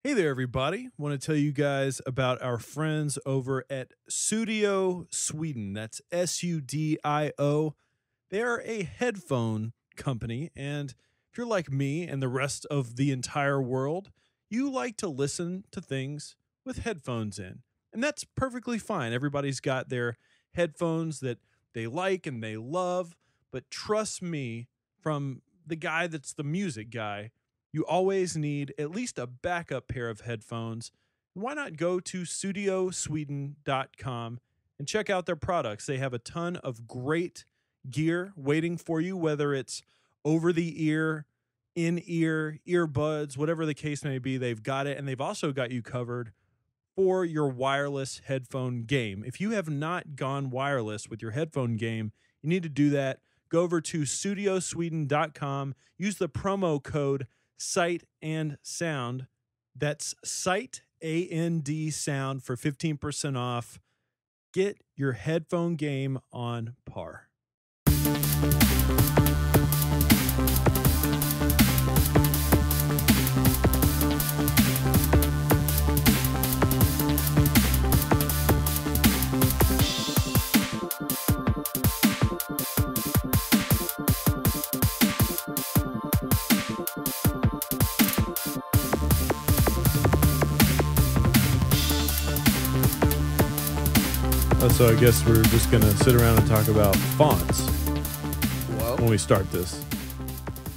Hey there, everybody. Want to tell you guys about our friends over at Studio Sweden. That's Sudio. They are a headphone company, and if you're like me and the rest of the entire world, you like to listen to things with headphones in. And that's perfectly fine. Everybody's got their headphones that they like and they love, but trust me, from the guy that's the music guy, you always need at least a backup pair of headphones. Why not go to studiosweden.com and check out their products? They have a ton of great gear waiting for you, whether it's over the ear, in ear, earbuds, whatever the case may be, they've got it. And they've also got you covered for your wireless headphone game. If you have not gone wireless with your headphone game, you need to do that. Go over to studiosweden.com, use the promo code Sight and Sound. That's Sight, A-N-D, Sound for 15% off. Get your headphone game on par. So I guess we're just going to sit around and talk about fonts when we start this.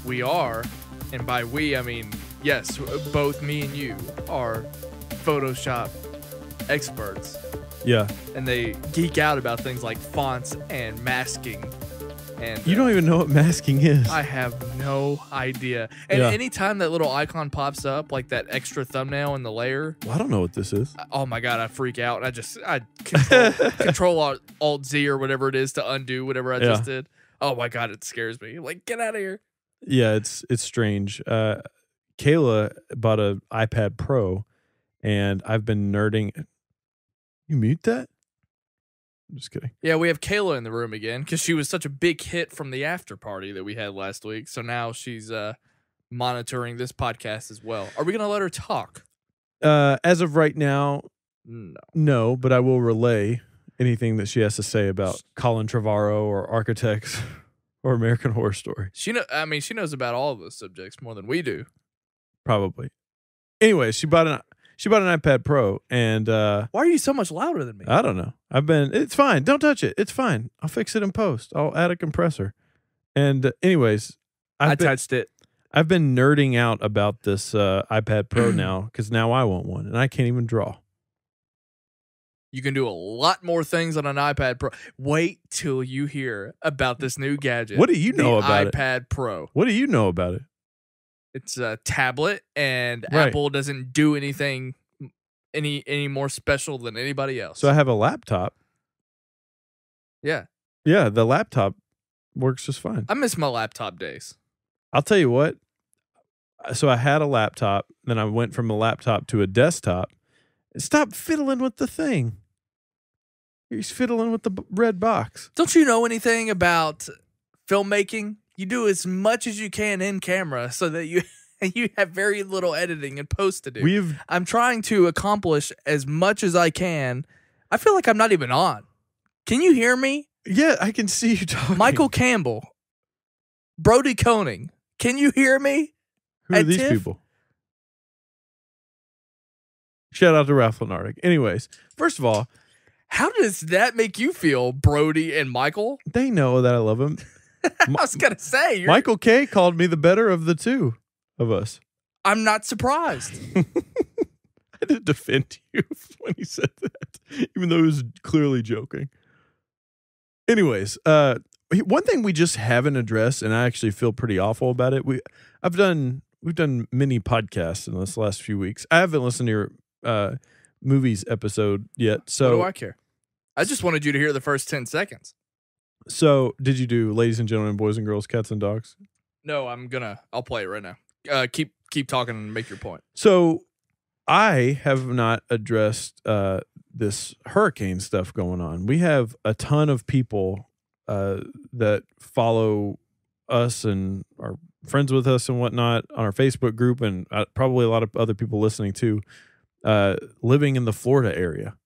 We are, and by we, I mean, yes, both me and you are Photoshop experts. Yeah. And they geek out about things like fonts and masking. And you don't even know what masking is. I have no idea. And anytime that little icon pops up, like that extra thumbnail in the layer. Well, I don't know what this is. Oh my God, I freak out. I control Alt Z or whatever it is to undo whatever I just did. Oh my God, it scares me. Like, get out of here. Yeah, it's strange. Kayla bought an iPad Pro, and I've been nerding. You mute that? I'm just kidding. Yeah, we have Kayla in the room again because she was such a big hit from the after party that we had last week. So now she's monitoring this podcast as well. Are we going to let her talk? As of right now, no, but I will relay anything that she has to say about Colin Trevorrow or Architects or American Horror Story. She knows about all of those subjects more than we do. Probably. Anyway, she bought an iPad Pro, and why are you so much louder than me? I don't know. It's fine. Don't touch it. It's fine. I'll fix it in post. I'll add a compressor. And anyways, I touched it. I've been nerding out about this iPad Pro now because now I want one, and I can't even draw. You can do a lot more things on an iPad Pro. Wait till you hear about this new gadget. What do you know about it? iPad Pro. What do you know about it? It's a tablet, and Right. Apple doesn't do anything any more special than anybody else. So I have a laptop. Yeah. Yeah, the laptop works just fine. I miss my laptop days. I'll tell you what. So I had a laptop, then I went from a laptop to a desktop. Stop fiddling with the thing. You're fiddling with the red box. Don't you know anything about filmmaking? You do as much as you can in camera so that you have very little editing and post to do. I'm trying to accomplish as much as I can. I feel like I'm not even on. Can you hear me? Yeah, I can see you talking. Michael Campbell. Brody Koning. Can you hear me? Who are these people? Shout out to Ralph Lenardic. Anyways, first of all, how does that make you feel, Brody and Michael? They know that I love him. I was going to say. Michael K. called me the better of the two of us. I'm not surprised. I didn't defend you when he said that, even though he was clearly joking. Anyways, one thing we just haven't addressed, and I actually feel pretty awful about it. We've done many podcasts in this last few weeks. I haven't listened to your movies episode yet. So what do I care? I just wanted you to hear the first 10 seconds. So did you do Ladies and Gentlemen, Boys and Girls, Cats and Dogs? No, I'll play it right now. Keep talking and make your point. So I have not addressed this hurricane stuff going on. We have a ton of people that follow us and our friends with us and whatnot on our Facebook group, and probably a lot of other people listening too, living in the Florida area.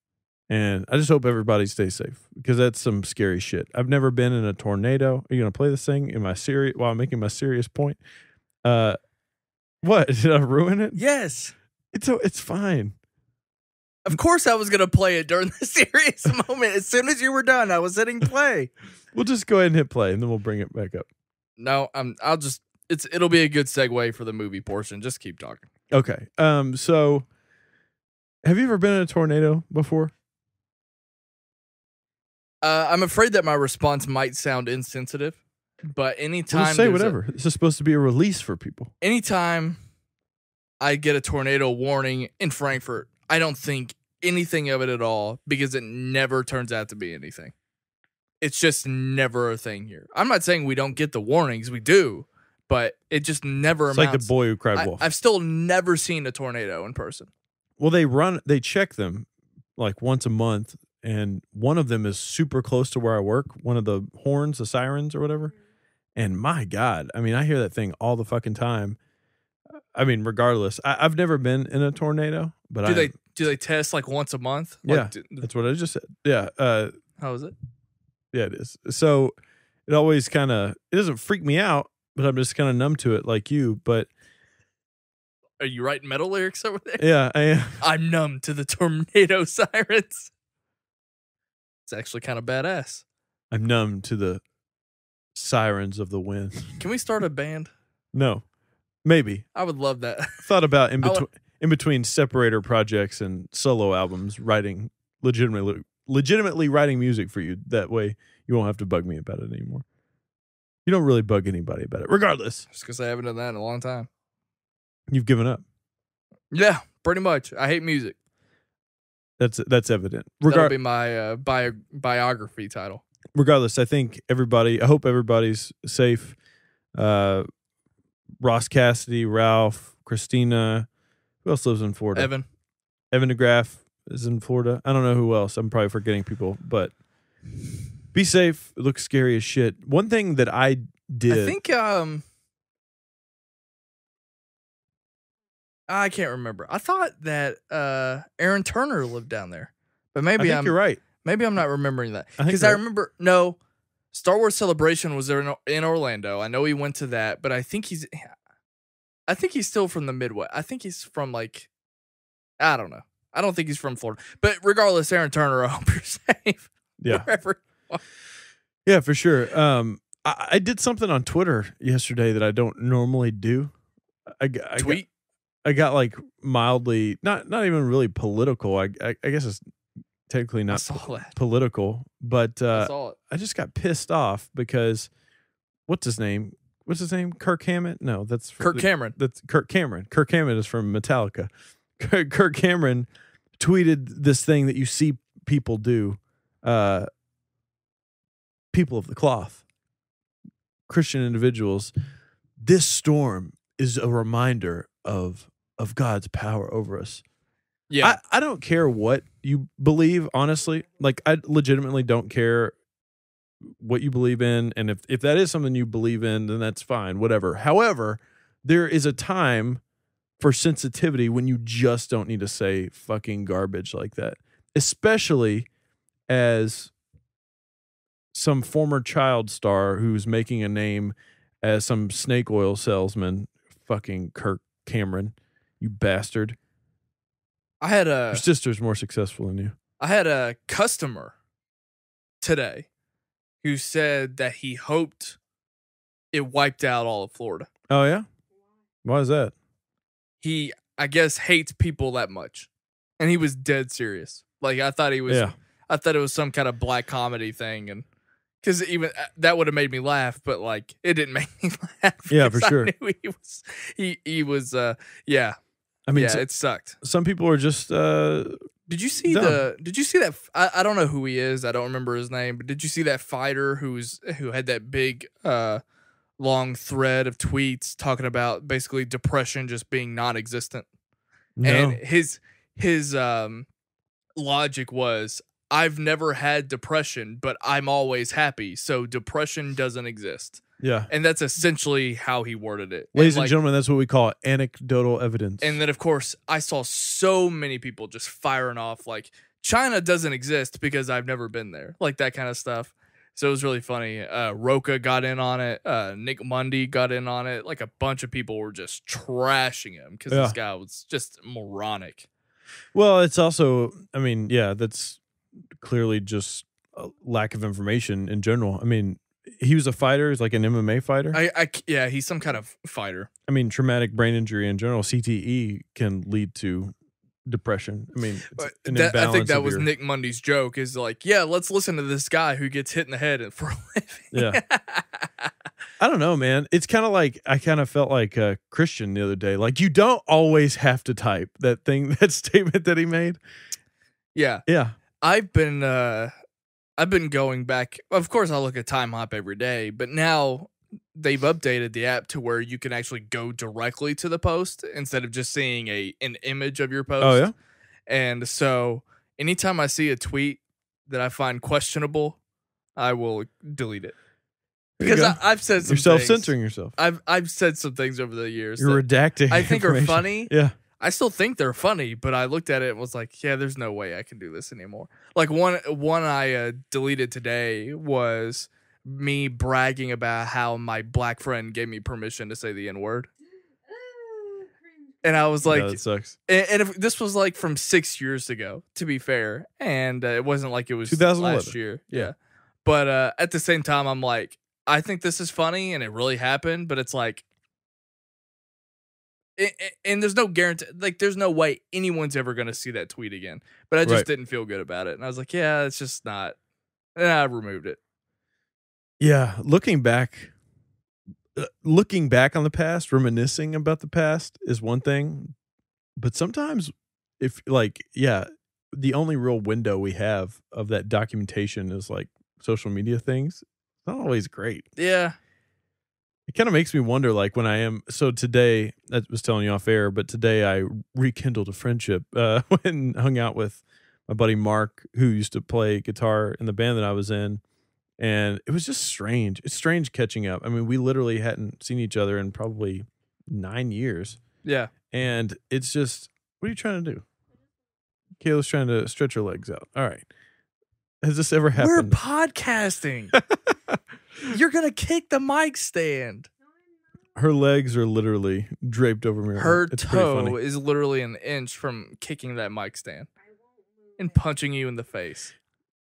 And I just hope everybody stays safe, because that's some scary shit. I've never been in a tornado. Are you going to play this thing in my serious while I'm making my serious point? What? Did I ruin it? Yes. It's fine. Of course I was going to play it during the serious moment. As soon as you were done, I was hitting play. We'll just go ahead and hit play, and then we'll bring it back up. No, it'll be a good segue for the movie portion. Just keep talking. Okay. So have you ever been in a tornado before? I'm afraid that my response might sound insensitive, but anytime just say whatever. This is supposed to be a release for people. Anytime I get a tornado warning in Frankfurt, I don't think anything of it at all, because it never turns out to be anything. It's just never a thing here. I'm not saying we don't get the warnings. We do, but it just never amounts. It's like the boy who cried wolf. I've still never seen a tornado in person. Well, they check them like once a month, and one of them is super close to where I work, one of the horns, the sirens or whatever. And my God, I mean, I hear that thing all the fucking time. I mean, regardless, I've never been in a tornado, but do they test like once a month? Yeah, that's what I just said. Yeah. How is it? Yeah, it is. So it always it doesn't freak me out, but I'm just kind of numb to it like you. But are you writing metal lyrics over there? Yeah, I am. I'm numb to the tornado sirens. It's actually kind of badass. I'm numb to the sirens of the wind. Can we start a band? No. Maybe. I would love that. Thought about in between separator projects and solo albums, writing legitimately writing music for you. That way you won't have to bug me about it anymore. You don't really bug anybody about it. Regardless. Just because I haven't done that in a long time. You've given up. Yeah, pretty much. I hate music. That's evident. That'll be my biography title. Regardless, I hope everybody's safe. Ross Cassidy, Ralph, Christina. Who else lives in Florida? Evan DeGraff is in Florida. I don't know who else. I'm probably forgetting people, but be safe. It looks scary as shit. One thing that I did. I think I can't remember. I thought that Aaron Turner lived down there, but maybe you're right. Maybe I'm not remembering that, because I remember Star Wars Celebration was there in Orlando. I know he went to that, but I think he's still from the Midwest. I think he's from I don't know. I don't think he's from Florida. But regardless, Aaron Turner, I hope you're safe. Yeah. Wherever. Yeah, for sure. I did something on Twitter yesterday that I don't normally do. Tweet? I got mildly, not even really political. I guess it's technically not political, but I just got pissed off because what's his name? Kirk Hammett? No, that's Kirk Cameron. That's Kirk Cameron. Kirk Hammett is from Metallica. Kirk Cameron tweeted this thing that you see people do. People of the cloth, Christian individuals. This storm is a reminder of God's power over us. Yeah. I don't care what you believe, honestly. I legitimately don't care what you believe in. And if that is something you believe in, then that's fine, whatever. However, there is a time for sensitivity when you just don't need to say fucking garbage like that, especially as some former child star who's making a name as some snake oil salesman. Fucking Kirk Cameron, you bastard. Your sister's more successful than you. I had a customer today who said that he hoped it wiped out all of Florida. Oh, yeah? Why is that? He, I guess, hates people that much. And he was dead serious. I thought he was. Yeah. I thought it was some kind of black comedy thing, and because even that would have made me laugh, but it didn't make me laugh. Yeah, for sure. I knew he was. Yeah. I mean, it sucked. Some people are just. Did you see that? I don't know who he is. I don't remember his name. But did you see that fighter who had that big, long thread of tweets talking about basically depression just being non-existent? No. And his logic was, I've never had depression, but I'm always happy, so depression doesn't exist. Yeah. And that's essentially how he worded it. Ladies and gentlemen, that's what we call anecdotal evidence. And then, of course, I saw so many people just firing off like, China doesn't exist because I've never been there. Like that kind of stuff. So it was really funny. Roca got in on it. Nick Mundy got in on it. Like a bunch of people were just trashing him because this guy was just moronic. Well, it's also, I mean, yeah, that's clearly just a lack of information in general. I mean, he was a fighter. He's like an MMA fighter. Yeah, he's some kind of fighter. I mean, traumatic brain injury in general, CTE, can lead to depression. I mean, I think that was Nick Mundy's joke is like, yeah, let's listen to this guy who gets hit in the head for a living. Yeah. I don't know, man. It's kind of like, I kind of felt like Christian the other day. Like, you don't always have to type that statement that he made. Yeah. Yeah. I've been going back. Of course, I look at Time Hop every day, but now they've updated the app to where you can actually go directly to the post instead of just seeing an image of your post. Oh, yeah? And so anytime I see a tweet that I find questionable, I will delete it. Because I've said some things. You're self-censoring yourself. I've said some things over the years. You're redacting I think are funny. Yeah. I still think they're funny, but I looked at it and was like, yeah, there's no way I can do this anymore. Like one I deleted today was me bragging about how my black friend gave me permission to say the N-word. And I was like, that sucks. And if this was like from 6 years ago, to be fair, and it wasn't like it was 2011. last year. Yeah. But at the same time, I'm like, I think this is funny and it really happened, but it's like, and there's no guarantee, like there's no way anyone's ever going to see that tweet again. But I just didn't feel good about it. And I was like, yeah, it's just not. And I removed it. Yeah. Looking back on the past, reminiscing about the past is one thing. But sometimes if the only real window we have of that documentation is like social media things. It's not always great. Yeah. It kind of makes me wonder, like today, I was telling you off air, but today I rekindled a friendship when hung out with my buddy Mark, who used to play guitar in the band that I was in. And it was just strange. It's strange catching up. I mean, we literally hadn't seen each other in probably 9 years. Yeah. And it's just, what are you trying to do? Kayla's trying to stretch her legs out. All right. Has this ever happened? We're podcasting. You're going to kick the mic stand. Her legs are literally draped over me. Her toe is literally an inch from kicking that mic stand and punching you in the face.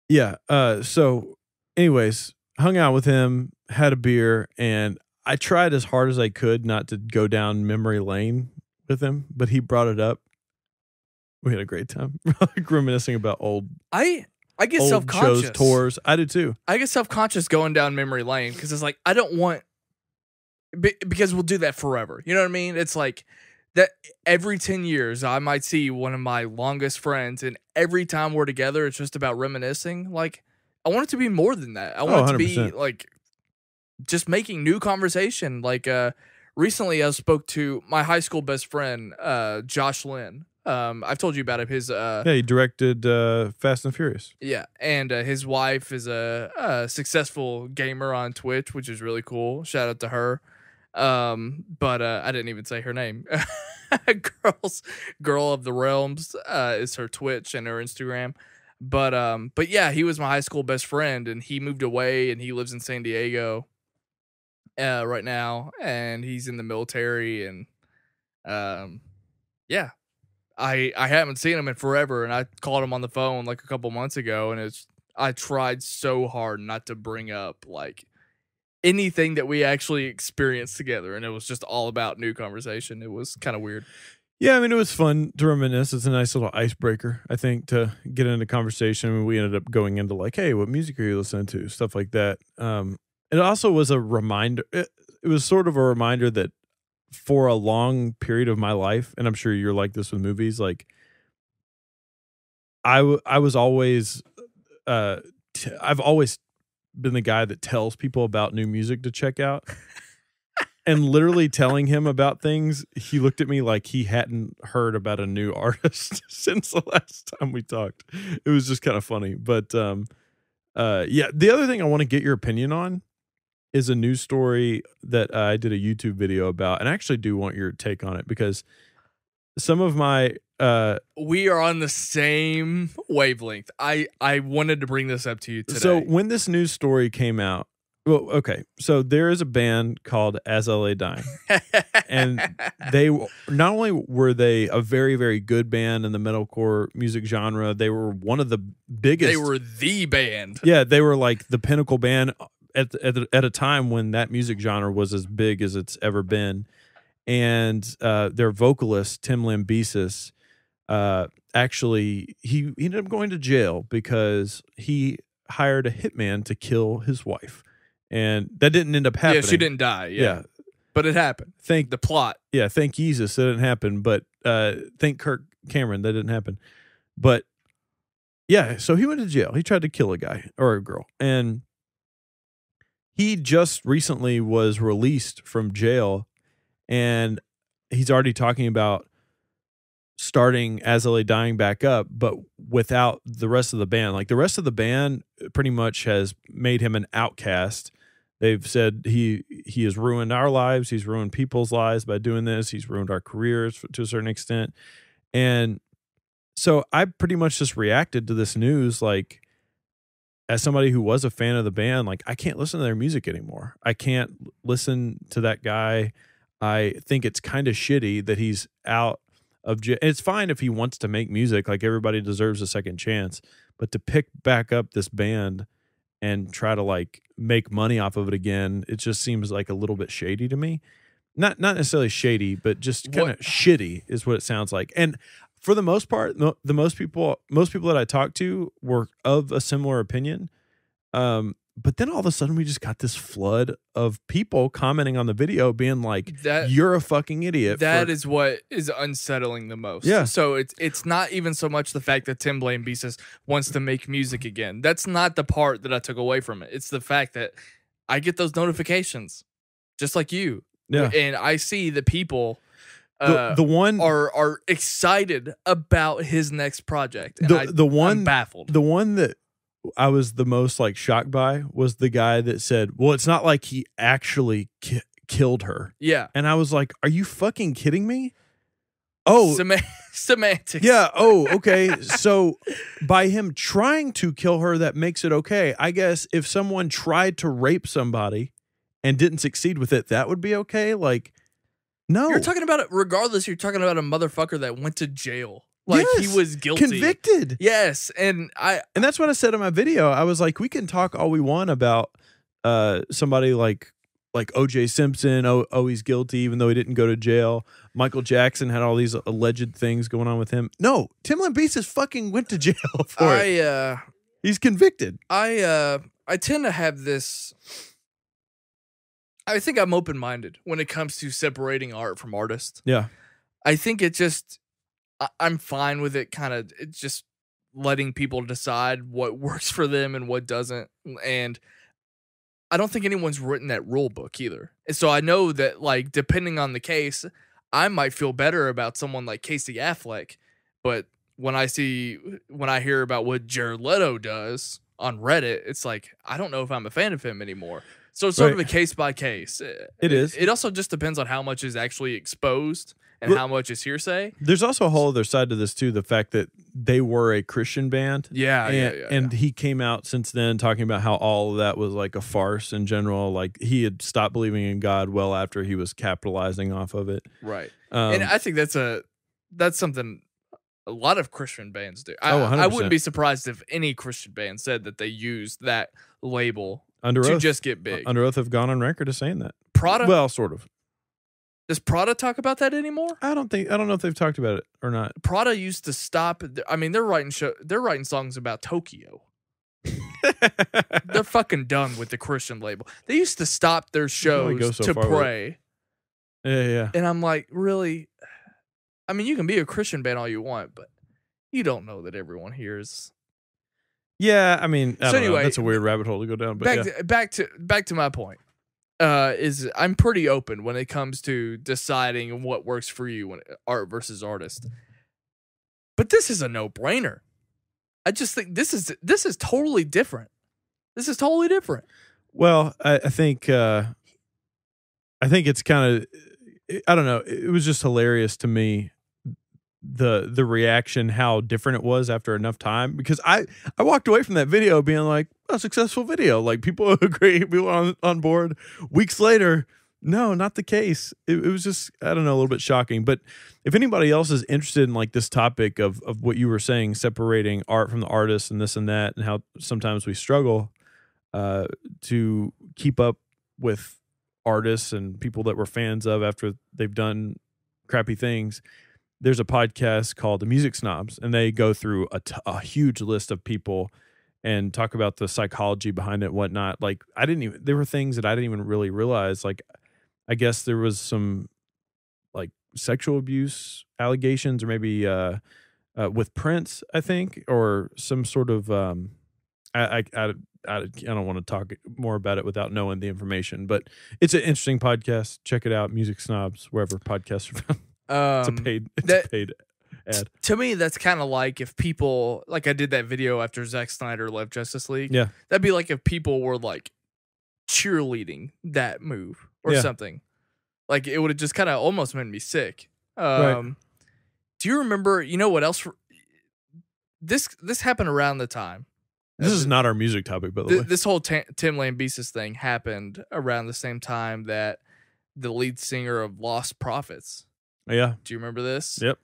Yeah. So anyways, hung out with him, had a beer, and I tried as hard as I could not to go down memory lane with him, but he brought it up. We had a great time. Like reminiscing about old I get self-conscious. Shows, tours. I do too. I get self-conscious going down memory lane because it's like, I don't want, because we'll do that forever. You know what I mean? It's like that every 10 years, I might see one of my longest friends, and every time we're together, it's just about reminiscing. Like, I want it to be more than that. I want it to be like just making new conversation. Like, recently I spoke to my high school best friend, Josh Lynn. I've told you about him. He directed Fast and Furious. Yeah, and his wife is a successful gamer on Twitch, which is really cool. Shout out to her. But I didn't even say her name. Girl of the Realms is her Twitch and her Instagram. But yeah, he was my high school best friend, and he moved away, and he lives in San Diego right now, and he's in the military, and yeah. I haven't seen him in forever, and I called him on the phone like a couple months ago, and I tried so hard not to bring up like anything that we actually experienced together, and it was just all about new conversation. It was kind of weird. Yeah, I mean, it was fun to reminisce. It's a nice little icebreaker, I think, to get into conversation. I mean, we ended up going into like, hey, what music are you listening to? Stuff like that. It also was a reminder. It was sort of a reminder that for a long period of my life, and I'm sure you're like this with movies, like I was always, I've always been the guy that tells people about new music to check out. And literally telling him about things, he looked at me like he hadn't heard about a new artist since the last time we talked. It was just kind of funny. But yeah, the other thing I want to get your opinion on is a news story that I did a YouTube video about, and I actually do want your take on it because some of my we are on the same wavelength. I wanted to bring this up to you today. So when this news story came out, well, okay, so there is a band called As LA Dying, and they not only were they a very, very good band in the metalcore music genre, they were one of the biggest. They were the band. Yeah, they were like the pinnacle band at a time when that music genre was as big as it's ever been. And their vocalist, Tim Lambesis, actually, he ended up going to jail because he hired a hitman to kill his wife. And that didn't end up happening. Yeah, she didn't die. Yeah. But it happened. Thank the plot. Yeah, thank Jesus that didn't happen. But thank Kirk Cameron that didn't happen. But yeah, so he went to jail. He tried to kill a guy or a girl. And he just recently was released from jail. And he's already talking about starting As LA Dying back up, but without the rest of the band. Like the rest of the band pretty much has made him an outcast. They've said he has ruined our lives. He's ruined people's lives by doing this. He's ruined our careers to a certain extent. And so I pretty much just reacted to this news like, as somebody who was a fan of the band, like I can't listen to their music anymore. I can't listen to that guy. I think it's kind of shitty that he's out of jail. It's fine if he wants to make music, like everybody deserves a second chance, but to pick back up this band and try to like make money off of it again, it just seems like a little bit shady to me. Not necessarily shady, but just kind of shitty is what it sounds like. And for the most part, the most people that I talked to were of a similar opinion. But then all of a sudden we just got this flood of people commenting on the video being like, you're a fucking idiot. That is what is unsettling the most. Yeah. So it's not even so much the fact that Tim Lambesis wants to make music again. That's not the part that I took away from it. It's the fact that I get those notifications just like you. Yeah. And I see the people the one are excited about his next project. And I'm baffled. The one that I was the most like shocked by was the guy that said, well, it's not like he actually killed her. Yeah. And I was like, are you fucking kidding me? Oh, semantics. Yeah. Oh, okay. So by him trying to kill her, that makes it okay. I guess if someone tried to rape somebody and didn't succeed with it, that would be okay. Like, no. You're talking about it regardless. You're talking about a motherfucker that went to jail. Like, yes, he was guilty. Convicted. Yes. And that's what I said in my video. I was like, we can talk all we want about somebody like O.J. Simpson. Oh, he's guilty even though he didn't go to jail. Michael Jackson had all these alleged things going on with him. No, Tim Lambesis fucking went to jail for it. He's convicted. I tend to have this. I think I'm open-minded when it comes to separating art from artists. Yeah. I think it just... I'm fine with it kind of just letting people decide what works for them and what doesn't. And I don't think anyone's written that rule book either. And so I know that, like, depending on the case, I might feel better about someone like Casey Affleck. But when I hear about what Jared Leto does on Reddit, it's like, I don't know if I'm a fan of him anymore. So it's sort of a case by case. It is. It also just depends on how much is actually exposed and how much is hearsay. There's also a whole other side to this too, the fact that they were a Christian band. Yeah, and he came out since then talking about how all of that was like a farce in general. Like he had stopped believing in God well after he was capitalizing off of it. Right. And I think that's something a lot of Christian bands do. 100%. I wouldn't be surprised if any Christian band said that they used that label under to oath, just get big. Under oath have gone on record as saying that. Prada? Well, sort of. Does Prada talk about that anymore? I don't know if they've talked about it or not. Prada used to stop. I mean, they're writing songs about Tokyo. They're fucking done with the Christian label. They used to stop their shows to pray. Yeah. And I'm like, really? I mean, you can be a Christian band all you want, but you don't know that everyone hears. Yeah, I mean, I don't know. That's a weird rabbit hole to go down. But back to my point. Is I'm pretty open when it comes to deciding what works for you when art versus artist. But this is a no-brainer. I just think this is totally different. This is totally different. Well, I think it's kind of, I don't know. It was just hilarious to me, the reaction, how different it was after enough time, because I walked away from that video being like, a successful video. Like, people agree, people on board. Weeks later, no, not the case. It was just, I don't know, a little bit shocking. But if anybody else is interested in like this topic of what you were saying, separating art from the artist and this and that, and how sometimes we struggle to keep up with artists and people that we're fans of after they've done crappy things, there's a podcast called The Music Snobs, and they go through a huge list of people and talk about the psychology behind it and whatnot. Like, there were things that I didn't even really realize. Like, I guess there was some like sexual abuse allegations, or maybe with Prince, I think, or some sort of I don't want to talk more about it without knowing the information, but it's an interesting podcast. Check it out, Music Snobs, wherever podcasts are found. It's a paid ad. To me, that's kind of like if people, like I did that video after Zack Snyder left Justice League. Yeah. That'd be like if people were like cheerleading that move or something. Like, it would have just kind of almost made me sick. Right. Do you remember, you know what else? This happened around the time. This is not our music topic, by the way. This whole Tim Lambesis thing happened around the same time that the lead singer of Lost Prophets. Yeah. Do you remember this? Yep.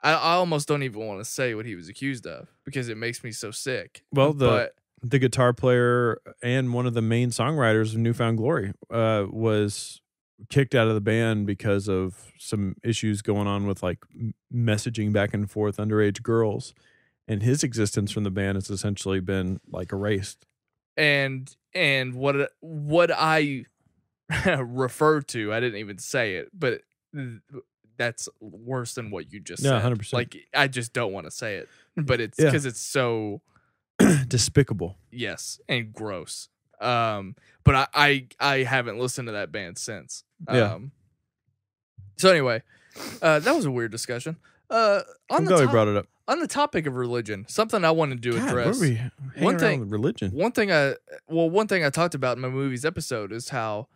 I almost don't even want to say what he was accused of because it makes me so sick. Well, the guitar player and one of the main songwriters of New Found Glory was kicked out of the band because of some issues going on with like messaging back and forth underage girls, and his existence from the band has essentially been like erased. And what I refer to, I didn't even say it, but that's worse than what you just said. 100%. Like, I just don't want to say it, but it's because it's so despicable. Yes, and gross. But I haven't listened to that band since. So anyway, that was a weird discussion. I'm glad we brought it up. On the topic of religion, something I wanted to address. One thing, religion. One thing I talked about in my movies episode is how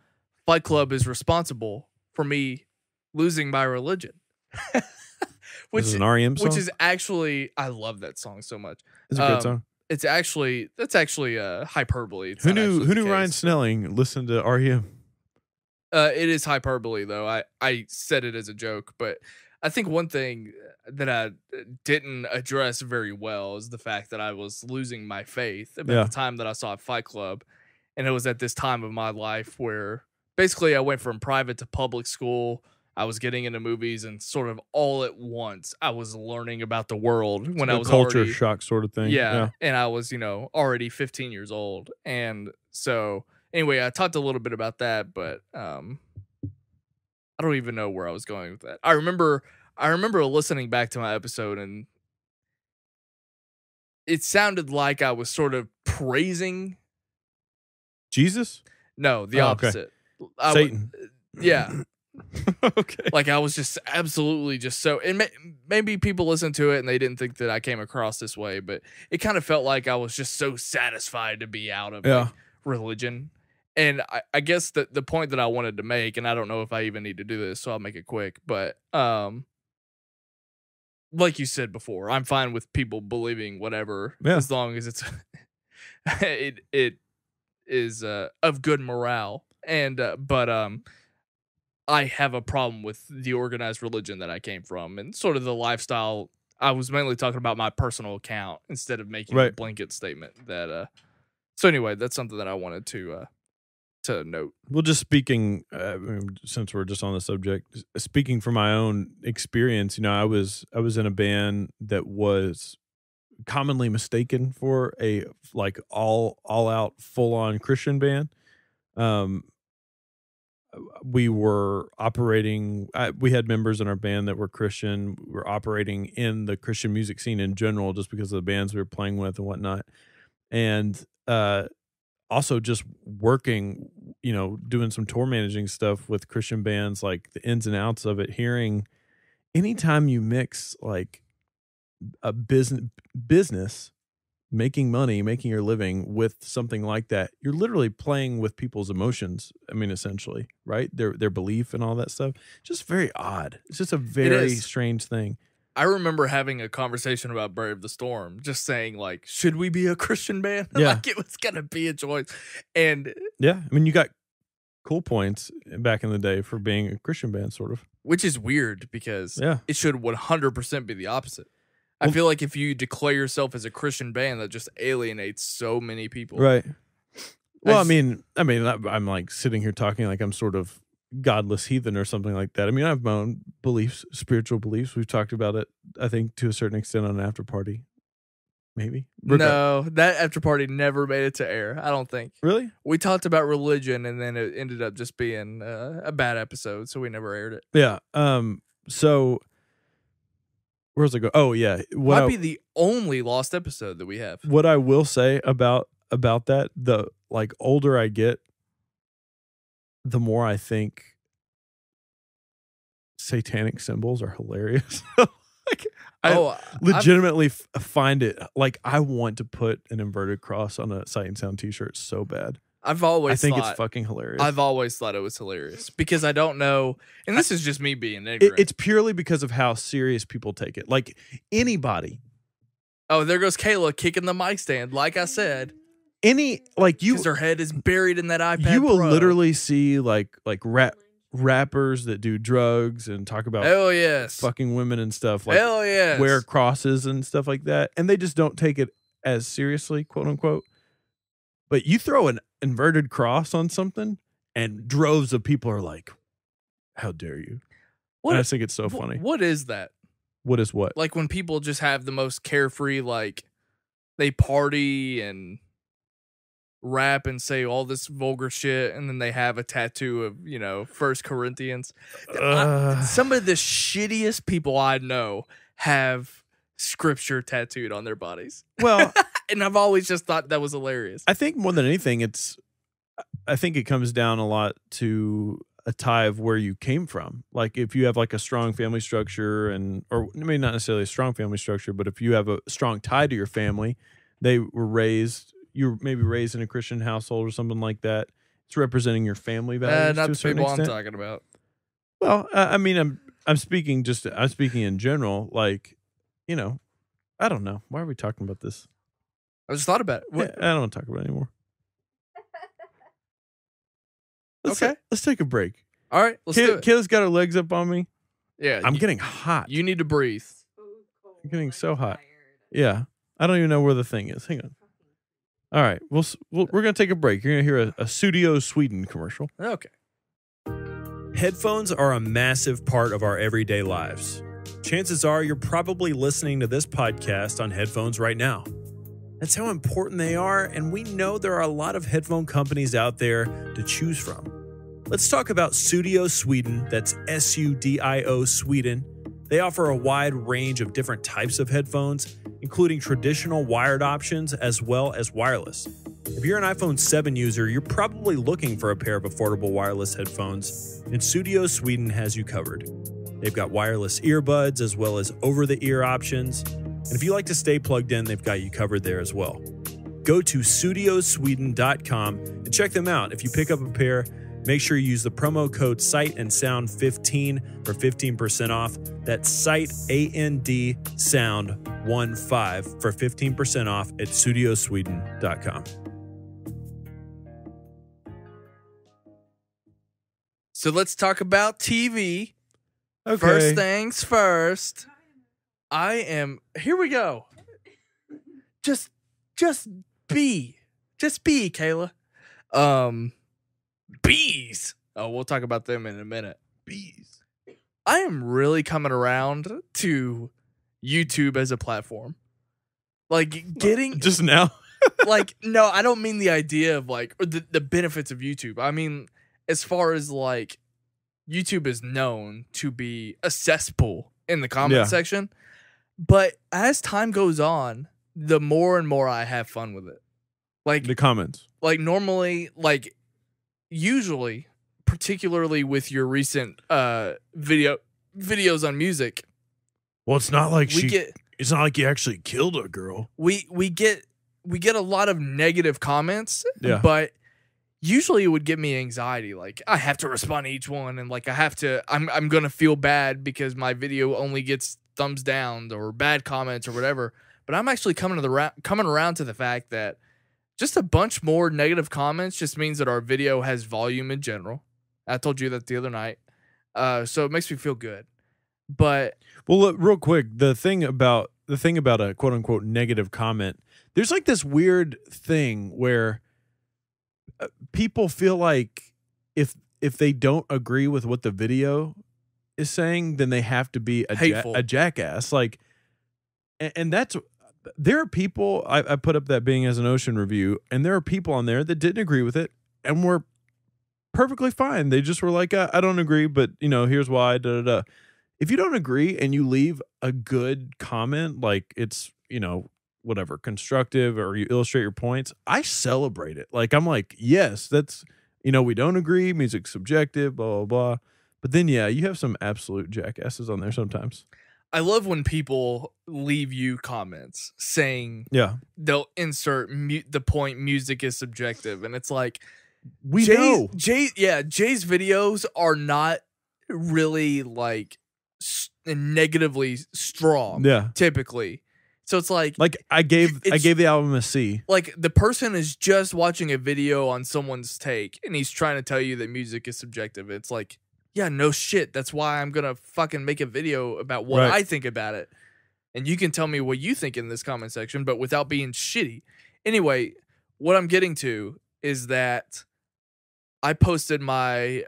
Fight Club is responsible for me losing my religion. Which is an REM song? Which is actually, I love that song so much. It's a good song. That's actually hyperbole. It's who knew Ryan Snelling listened to REM? It is hyperbole, though. I said it as a joke, but I think one thing that I didn't address very well is the fact that I was losing my faith about the time that I saw Fight Club. And it was at this time of my life where basically I went from private to public school. I was getting into movies, and sort of all at once I was learning about the world when I was culture shock sort of thing. Yeah. And I was, already 15 years old. And so anyway, I talked a little bit about that, but I don't even know where I was going with that. I remember listening back to my episode, and it sounded like I was sort of praising Jesus? No, the opposite. Okay. Satan. Yeah. Okay. Like, I was just absolutely just so, and maybe people listened to it and they didn't think that I came across this way, but it kind of felt like I was just so satisfied to be out of religion. And I guess the point that I wanted to make, and I don't know if I even need to do this, so I'll make it quick, but like you said before, I'm fine with people believing whatever as long as it's it is of good morale. And but I have a problem with the organized religion that I came from and sort of the lifestyle. I was mainly talking about my personal account instead of making a blanket statement that so anyway, that's something that I wanted to note. Well, just speaking, since we're just on the subject, speaking from my own experience, I was in a band that was commonly mistaken for a like all out full on Christian band. We were operating. We had members in our band that were Christian. We were operating in the Christian music scene in general, just because of the bands we were playing with and whatnot, and also just working, doing some tour managing stuff with Christian bands, like the ins and outs of it. Hearing anytime you mix like a business making money, making your living with something like that, you're literally playing with people's emotions. I mean, essentially, right? Their belief and all that stuff. Just very odd. It's just a very strange thing. I remember having a conversation about Brave the Storm, just saying, like, should we be a Christian band? Yeah. Like, it was going to be a choice. And yeah, I mean, you got cool points back in the day for being a Christian band, sort of. Which is weird because it should 100% be the opposite. I feel like if you declare yourself as a Christian band, that just alienates so many people. Right. Well, I mean, I'm like sitting here talking like I'm sort of godless heathen or something like that. I mean, I have my own beliefs, spiritual beliefs. We've talked about it, I think, to a certain extent on an after party. Maybe. No, that after party never made it to air, I don't think. Really? We talked about religion, and then it ended up just being a bad episode, so we never aired it. Yeah. So where's it go? Oh, yeah. Might be the only lost episode that we have. What I will say about that, the like older I get, the more I think satanic symbols are hilarious. Like, I legitimately find it like I want to put an inverted cross on a Sight and Sound t-shirt so bad. I think it's fucking hilarious. I've always thought it was hilarious because I don't know, and this is just me being ignorant. It's purely because of how serious people take it. Like anybody. Oh, there goes Kayla kicking the mic stand. Like I said, because her head is buried in that iPad. You will literally see like rappers that do drugs and talk about fucking women and stuff. Like wear crosses and stuff like that, and they just don't take it as seriously, quote unquote. But you throw an inverted cross on something, and droves of people are like, "How dare you?" And I think it's so funny. What is that? What is what? Like when people just have the most carefree, like they party and rap and say all this vulgar shit, and then they have a tattoo of 1 Corinthians. Some of the shittiest people I know have scripture tattooed on their bodies. Well, and I've always just thought that was hilarious. I think more than anything, I think it comes down a lot to a tie of where you came from. Like if you have like a strong family structure or maybe not necessarily a strong family structure, but if you have a strong tie to your family, you were maybe raised in a Christian household or something like that. It's representing your family values. Not to a the certain people extent. I'm talking about. Well, I mean, I'm speaking in general. Like, I don't know. Why are we talking about this? I just thought about it. I don't want to talk about it anymore. Let's take a break. All right, let's do it. Kayla's got her legs up on me. Yeah, I'm getting hot. You need to breathe. I'm getting so hot. Yeah, I don't even know where the thing is. Hang on. All right, we're gonna take a break. You're gonna hear a Studio Sweden commercial. Okay. Headphones are a massive part of our everyday lives. Chances are you're probably listening to this podcast on headphones right now. That's how important they are, and we know there are a lot of headphone companies out there to choose from. Let's talk about Studio Sweden, that's SUDIO Sweden. They offer a wide range of different types of headphones, including traditional wired options as well as wireless. If you're an iPhone 7 user, you're probably looking for a pair of affordable wireless headphones, and Studio Sweden has you covered. They've got wireless earbuds as well as over-the-ear options, and if you like to stay plugged in, they've got you covered there as well. Go to studiosweden.com and check them out. If you pick up a pair, make sure you use the promo code SIGHTandSound15 for 15% off. That's SIGHT, A-N-D, Sound15 for 15% off at studiosweden.com. So let's talk about TV. Okay. First things first. Here we go. Just be, Kayla. Bees. Oh, we'll talk about them in a minute. Bees. I am really coming around to YouTube as a platform. Like getting just now. Like, no, I don't mean the idea of like or the benefits of YouTube. I mean, as far as like YouTube is known to be a cesspool in the comment section. But as time goes on, the more and more I have fun with it. Like the comments. Like normally, like usually, particularly with your recent videos on music. Well, it's not like it's not like you actually killed a girl. We get we get a lot of negative comments, Yeah. but usually it would give me anxiety. Like, I have to respond to each one, and like I'm gonna feel bad because my video only gets thumbs down or bad comments or whatever. But I'm actually coming around to the fact that just a bunch more negative comments just means that our video has volume in general. I told you that the other night. So it makes me feel good. But well, look, real quick, the thing about a quote unquote negative comment, there's like this weird thing where people feel like if they don't agree with what the video is saying, then they have to be a jackass. Like, and that's, there are people, I put up that Being as an Ocean review, and there are people on there that didn't agree with it and were perfectly fine. They just were like, I don't agree, but here's why. If you don't agree and you leave a good comment, like it's, whatever, constructive, or you illustrate your points, I celebrate it. Like, I'm like, yes, that's, we don't agree, music's subjective, blah, blah, blah. But then, yeah, you have some absolute jackasses on there sometimes. I love when people leave you comments saying, they'll insert the point, music is subjective. And it's like, know. Jay's videos are not really like negatively strong. Yeah. Typically. So it's like I gave the album a C. Like, the person is just watching a video on someone's take and he's trying to tell you that music is subjective. It's like, yeah, no shit. That's why I'm going to fucking make a video about what I think about it. And you can tell me what you think in this comment section, but without being shitty. Anyway, what I'm getting to is that I posted my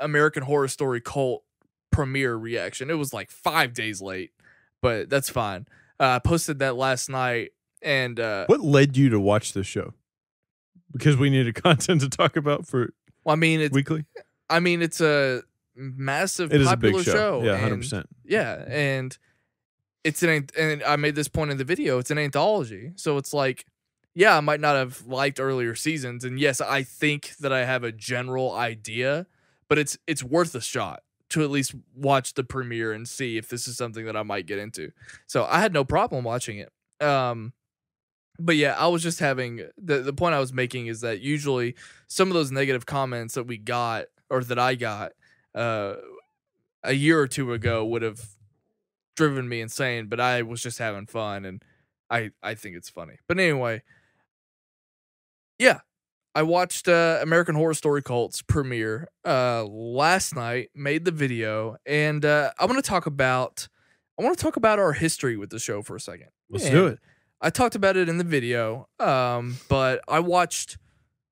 American Horror Story Cult premiere reaction. It was like 5 days late, but that's fine. I posted that last night. And what led you to watch this show? Because we needed content to talk about for weekly? I mean, it's a massive, popular a big show. Yeah, 100%. Yeah, and and I made this point in the video. It's an anthology, so it's like, yeah, I might not have liked earlier seasons, and yes, I think that I have a general idea, but it's worth a shot to at least watch the premiere and see if this is something that I might get into. So I had no problem watching it. But yeah, I was just having the point I was making is that usually some of those negative comments that we got, or that I got a year or two ago, would have driven me insane, but I was just having fun, and I think it's funny. But anyway, yeah, I watched American Horror Story Cult's premiere last night, made the video, and I want to talk about our history with the show for a second. Let's do it. I talked about it in the video, but I watched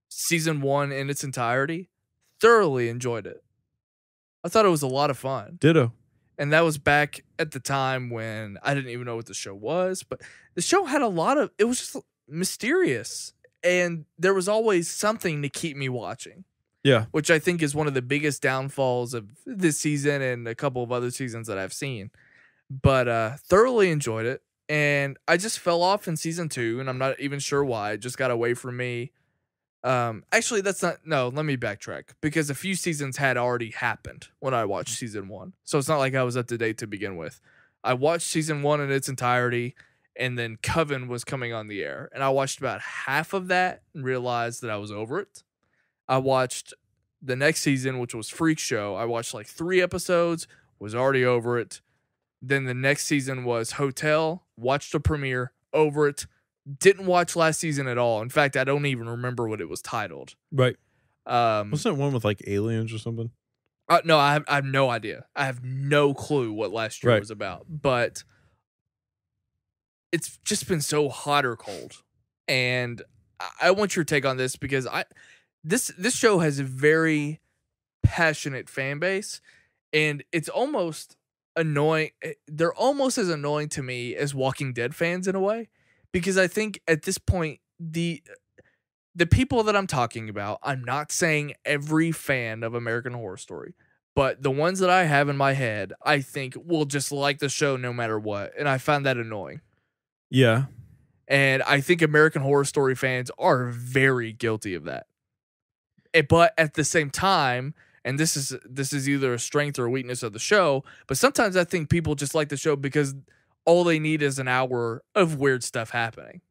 season 1 in its entirety, thoroughly enjoyed it. I thought it was a lot of fun. Ditto. And that was back at the time when I didn't even know what the show was, but the show had it was just mysterious, and there was always something to keep me watching. Yeah. Which I think is one of the biggest downfalls of this season and a couple of other seasons that I've seen. But thoroughly enjoyed it. And I just fell off in season 2, and I'm not even sure why. It just got away from me. Actually, let me backtrack, because a few seasons had already happened when I watched season 1. So it's not like I was up to date to begin with. I watched season 1 in its entirety, and then Coven was coming on the air. And I watched about half of that and realized that I was over it. I watched the next season, which was Freak Show. I watched like 3 episodes, was already over it. Then the next season was Hotel, watched the premiere, over it. Didn't watch last season at all. In fact, I don't even remember what it was titled. Right. Wasn't it one with like aliens or something? No, I have no idea. I have no clue what last year was about. But it's just been so hot or cold. And I want your take on this, because this show has a very passionate fan base, and it's almost annoying. They're almost as annoying to me as Walking Dead fans in a way, because I think at this point the people that I'm talking about, I'm not saying every fan of American Horror Story, but the ones that I have in my head, I think will just like the show no matter what, and I find that annoying. Yeah. And I think American Horror Story fans are very guilty of that. But at the same time, and this is either a strength or a weakness of the show, but sometimes I think people just like the show because all they need is an hour of weird stuff happening.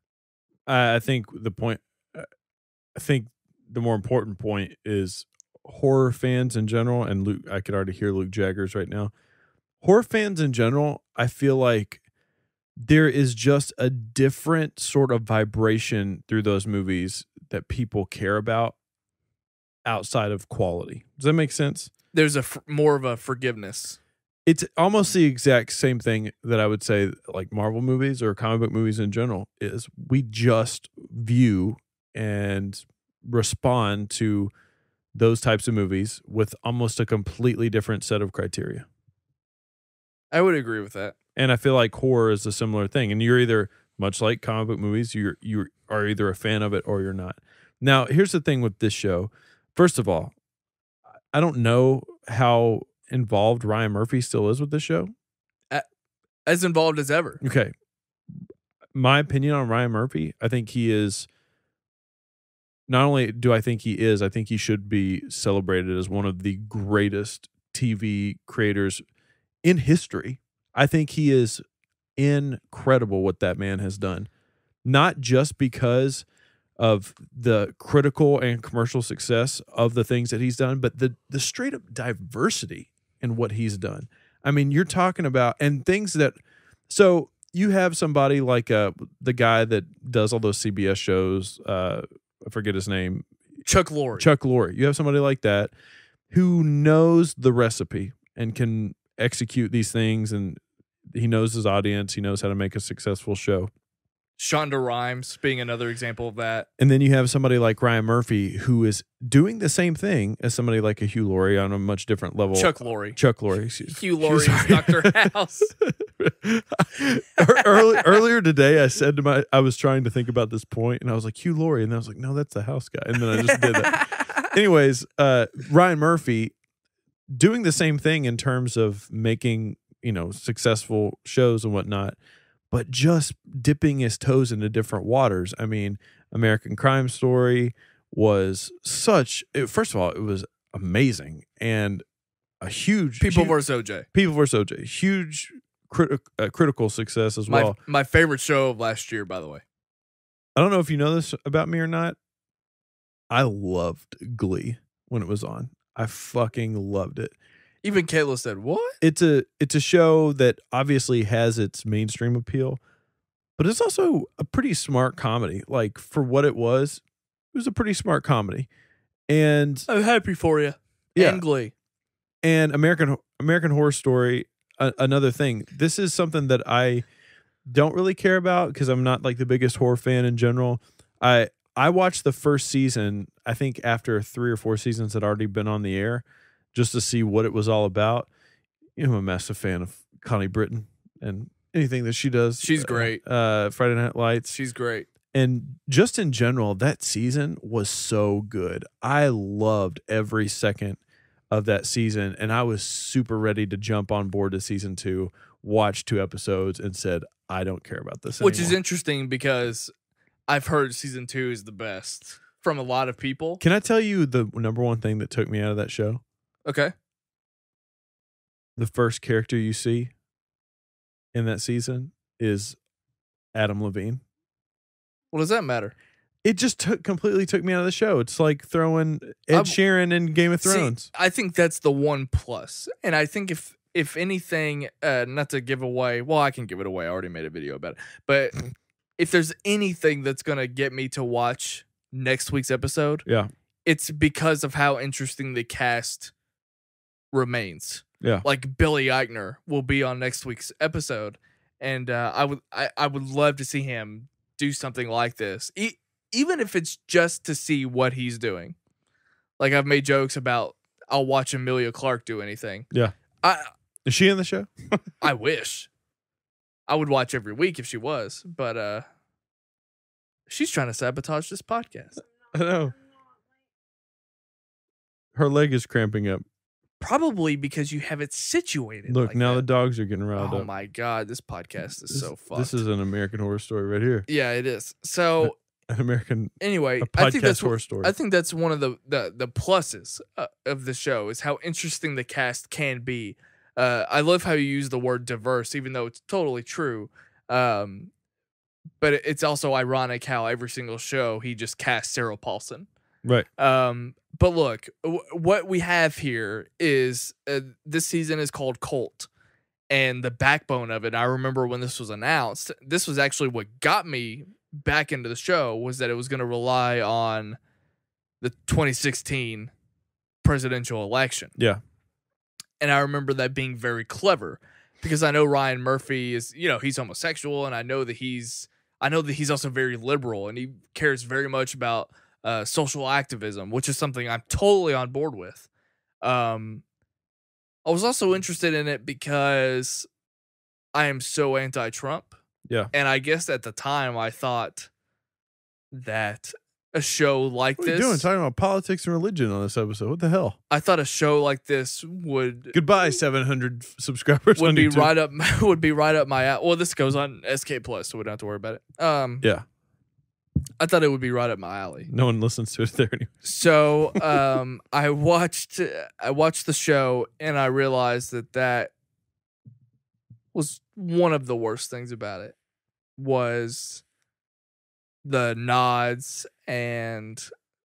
I think the point. I think the more important point is horror fans in general, and Luke. I could already hear Luke Jaggers right now. Horror fans in general, I feel like there is just a different sort of vibration through those movies that people care about outside of quality. Does that make sense? There's more of a forgiveness. It's almost the exact same thing that I would say like Marvel movies or comic book movies in general is we just view and respond to those types of movies with almost a completely different set of criteria. I would agree with that. And I feel like horror is a similar thing. And you're either, much like comic book movies, you are either a fan of it or you're not. Now, here's the thing with this show. First of all, I don't know how involved Ryan Murphy still is with this show. As involved as ever. Okay. My opinion on Ryan Murphy, I think he is, not only do I think he is, I think he should be celebrated as one of the greatest TV creators in history. I think he is incredible what that man has done. Not just because of the critical and commercial success of the things that he's done, but the straight up diversity in what he's done. I mean, you're talking about, and things that, so you have somebody like the guy that does all those CBS shows, I forget his name. Chuck Lorre. Chuck Lorre. You have somebody like that who knows the recipe and can execute these things, and he knows his audience. He knows how to make a successful show. Shonda Rhimes being another example of that. And then you have somebody like Ryan Murphy who is doing the same thing as somebody like a Hugh Laurie on a much different level. Chuck Lorre. Hugh Laurie is Dr. House. Earlier today, I was trying to think about this point, and I was like, Hugh Laurie. And I was like, no, that's the house guy. And then I just did that. Anyways, Ryan Murphy doing the same thing in terms of making, successful shows and whatnot, but just dipping his toes into different waters. I mean, American Crime Story was first of all, it was amazing and a huge People vs. OJ. Huge critical success as well. My favorite show of last year, by the way. I don't know if you know this about me or not. I loved Glee when it was on. I fucking loved it. Even Kayla said, "What?" It's a show that obviously has its mainstream appeal, but it's also a pretty smart comedy. Like, for what it was a pretty smart comedy. And I'm happy for you. Yeah. And Glee. And American Horror Story, another thing. This is something that I don't really care about because I'm not like the biggest horror fan in general. I watched the first season, I think after 3 or 4 seasons had already been on the air, just to see what it was all about. I'm a massive fan of Connie Britton and anything that she does. She's great. Friday Night Lights. She's great. And just in general, that season was so good. I loved every second of that season, and I was super ready to jump on board to season 2, watch 2 episodes, and said, I don't care about this Which anymore. is interesting because I've heard season 2 is the best from a lot of people. Can I tell you the number one thing that took me out of that show? Okay. The first character you see in that season is Adam Levine. What does that matter? It just completely took me out of the show. It's like throwing Ed Sheeran in Game of Thrones. See, I think that's the one plus. And I think if anything, not to give away, well, I can give it away. I already made a video about it. But if there's anything that's going to get me to watch next week's episode, yeah, it's because of how interesting the cast remains. Yeah. Like Billy Eichner will be on next week's episode. And I would love to see him do something like this. Even if it's just to see what he's doing. Like, I've made jokes about I'll watch Emilia Clarke do anything. Yeah. Is she in the show? I wish. I would watch every week if she was, but she's trying to sabotage this podcast. I know. Her leg is cramping up. Probably because you have it situated. Look, like now that. The dogs are getting riled up. Oh my God, this podcast is so fucked. This is an American Horror Story right here. Yeah, it is. So an American anyway, I think that's horror story. I think that's one of the pluses of the show is how interesting the cast can be. I love how you use the word diverse, even though it's totally true. But it's also ironic how every single show he just casts Searle Paulson. Right. But look, what we have here is this season is called Cult. And the backbone of it, I remember when this was announced, this was actually what got me back into the show, was that it was going to rely on the 2016 presidential election. Yeah. And I remember that being very clever because I know Ryan Murphy is, he's homosexual, and I know that he's also very liberal, and he cares very much about social activism, which is something I'm totally on board with. I was also interested in it because I am so anti-Trump. Yeah. And I guess at the time I thought that a show like what this... What are you doing? Talking about politics and religion on this episode. What the hell? I thought a show like this would... Goodbye, 700 subscribers would on be YouTube. would be right up my... Well, this goes on SK Plus, so we don't have to worry about it. Yeah. I thought it would be right up my alley. No one listens to it there anyway. So I watched the show, and I realized that was one of the worst things about it, was the nods and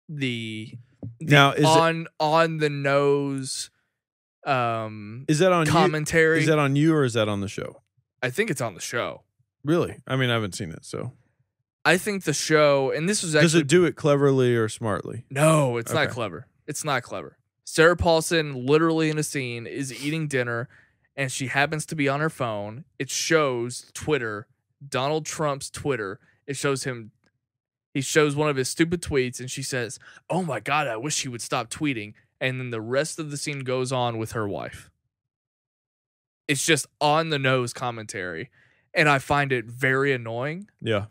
the now is on the nose is that on commentary. Is that on you or is that on the show? I think it's on the show. Really? I mean, I haven't seen it, so I think the show, and this was actually... Does it do it cleverly or smartly? No, it's not clever. It's not clever. Sarah Paulson, literally in a scene, is eating dinner, and she happens to be on her phone. It shows Twitter, Donald Trump's Twitter. It shows him... He shows one of his stupid tweets, and she says, "Oh my God, I wish he would stop tweeting." And then the rest of the scene goes on with her wife. It's just on-the-nose commentary, and I find it very annoying. Yeah.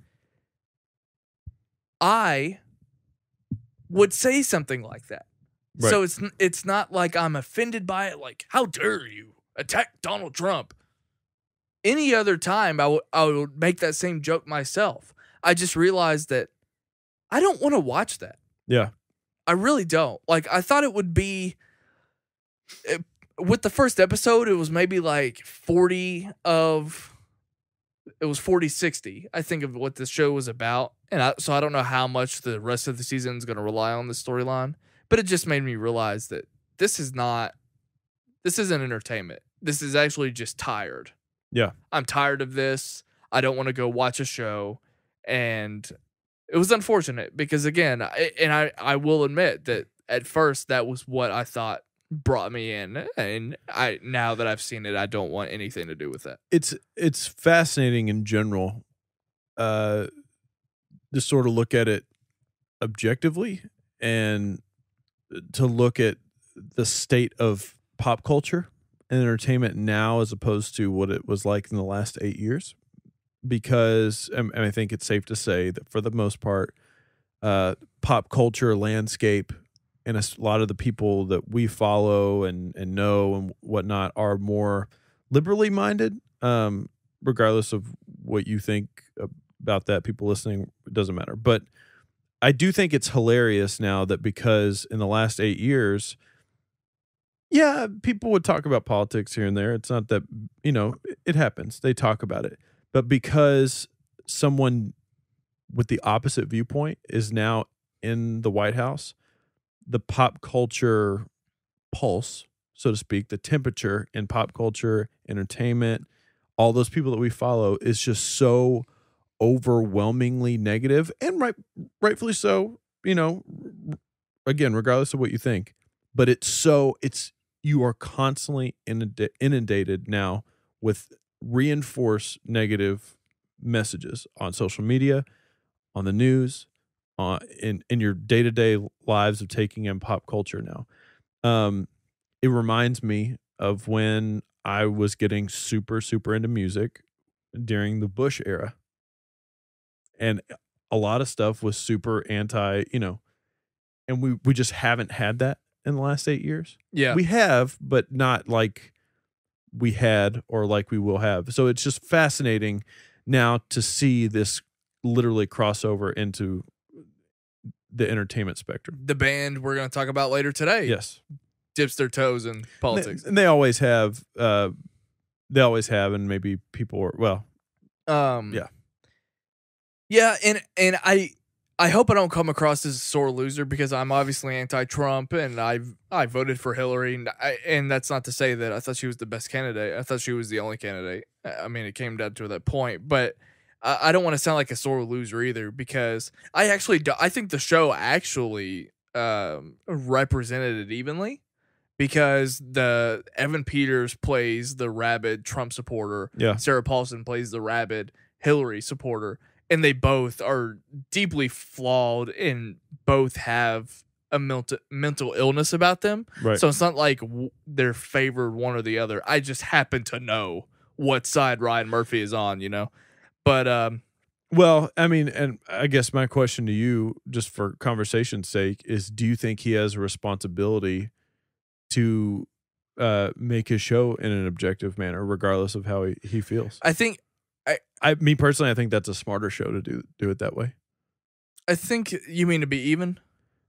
I would say something like that. Right. So it's not like I'm offended by it, like, how dare you attack Donald Trump? Any other time, I would make that same joke myself. I just realized that I don't want to watch that. Yeah. I really don't. Like, I thought it would be... With the first episode, it was maybe like 40-60, I think, of what this show was about. And so I don't know how much the rest of the season is going to rely on this storyline. But it just made me realize that this isn't entertainment. This is actually just tired. Yeah. I'm tired of this. I don't want to go watch a show. And it was unfortunate because, again, I will admit that at first that was what I thought brought me in. And now that I've seen it, I don't want anything to do with that. It's fascinating in general to sort of look at it objectively and to look at the state of pop culture and entertainment now as opposed to what it was like in the last 8 years. Because, and I think it's safe to say that for the most part, pop culture landscape and a lot of the people that we follow and know and whatnot are more liberally minded, regardless of what you think about that. People listening, it doesn't matter. But I do think it's hilarious now that because in the last 8 years, yeah, people would talk about politics here and there. It's not that, it happens. They talk about it. But because someone with the opposite viewpoint is now in the White House, the pop culture pulse, so to speak, the temperature in pop culture, entertainment, all those people that we follow is just so overwhelmingly negative, and rightfully so, again, regardless of what you think. But you are constantly inundated now with reinforced negative messages on social media, on the news, in your day-to-day lives of taking in pop culture now. It reminds me of when I was getting super, super into music during the Bush era. And a lot of stuff was super anti, and we just haven't had that in the last 8 years. Yeah. We have, but not like we had or like we will have. So it's just fascinating now to see this literally crossover into the entertainment spectrum. The band we're going to talk about later today. Yes. Dips their toes in politics. And they always have, and maybe people are, yeah. Yeah, and I hope I don't come across as a sore loser because I'm obviously anti-Trump and I voted for Hillary and that's not to say that I thought she was the best candidate. I thought she was the only candidate. I mean, it came down to that point, but I don't want to sound like a sore loser either because I think the show actually represented it evenly because the Evan Peters plays the rabid Trump supporter. Yeah. Sarah Paulson plays the rabid Hillary supporter. And they both are deeply flawed and both have a mental illness about them. Right. So it's not like they're favored one or the other. I just happen to know what side Ryan Murphy is on, you know? But, well, I mean, and I guess my question to you, just for conversation's sake, is do you think he has a responsibility to make his show in an objective manner, regardless of how he feels? I think... me personally, I think that's a smarter show to do it that way. I think you mean to be even?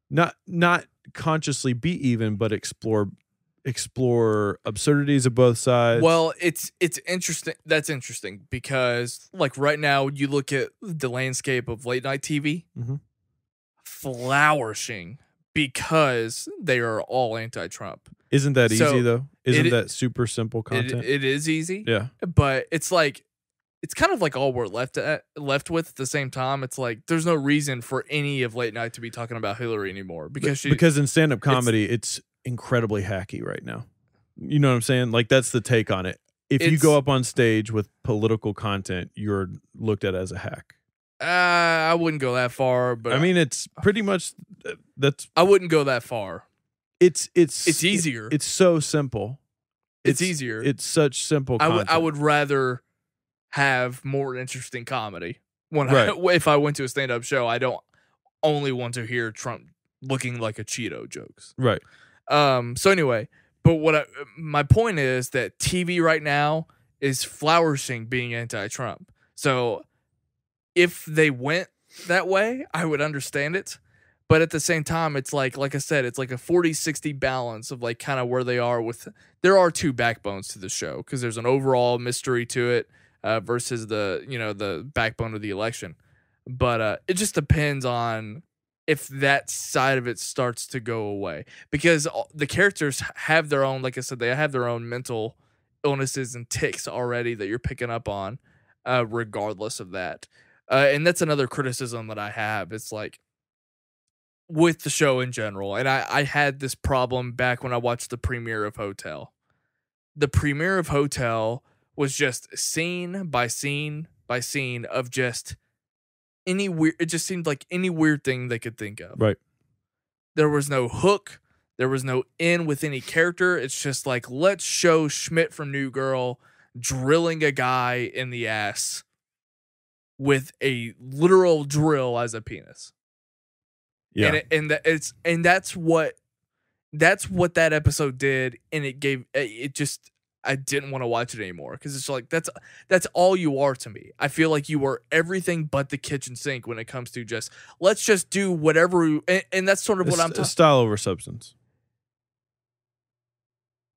Not consciously be even, but explore absurdities of both sides. Well, it's interesting. That's interesting because like right now you look at the landscape of late night TV flourishing because they are all anti-Trump. Isn't that easy though? Isn't that super simple content? It is easy. Yeah. But it's like it's kind of like all we're left with at the same time. It's like there's no reason for any of late night to be talking about Hillary anymore because in stand-up comedy it's incredibly hacky right now. You know what I'm saying? Like that's the take on it. If you go up on stage with political content, you're looked at as a hack. I wouldn't go that far, but I mean it's pretty much that's. I wouldn't go that far. It's easier. It's so simple. It's easier. It's such simple content. I would rather have more interesting comedy. If I went to a stand-up show, I don't only want to hear Trump looking like a Cheeto jokes. Right. So anyway, but my point is that TV right now is flourishing being anti-Trump. So if they went that way, I would understand it. But at the same time, it's like I said, it's like a 40-60 balance of like kind of where they are with. There are two backbones to the show because there's an overall mystery to it. Versus the backbone of the election, but it just depends on if that side of it starts to go away because the characters have their own, like I said, they have their own mental illnesses and tics already that you're picking up on, regardless of that. And that's another criticism that I have. It's like with the show in general, and I had this problem back when I watched the premiere of Hotel. The premiere of Hotel was just scene by scene by scene of just any weird. It just seemed like any weird thing they could think of. Right. There was no hook. There was no in with any character. It's just like, let's show Schmidt from New Girl drilling a guy in the ass with a literal drill as a penis. Yeah. And that's what that episode did. And it just, I didn't want to watch it anymore because it's like that's all you are to me. I feel like you are everything but the kitchen sink when it comes to just let's just do whatever, and that's sort of what I'm talking. Style over substance.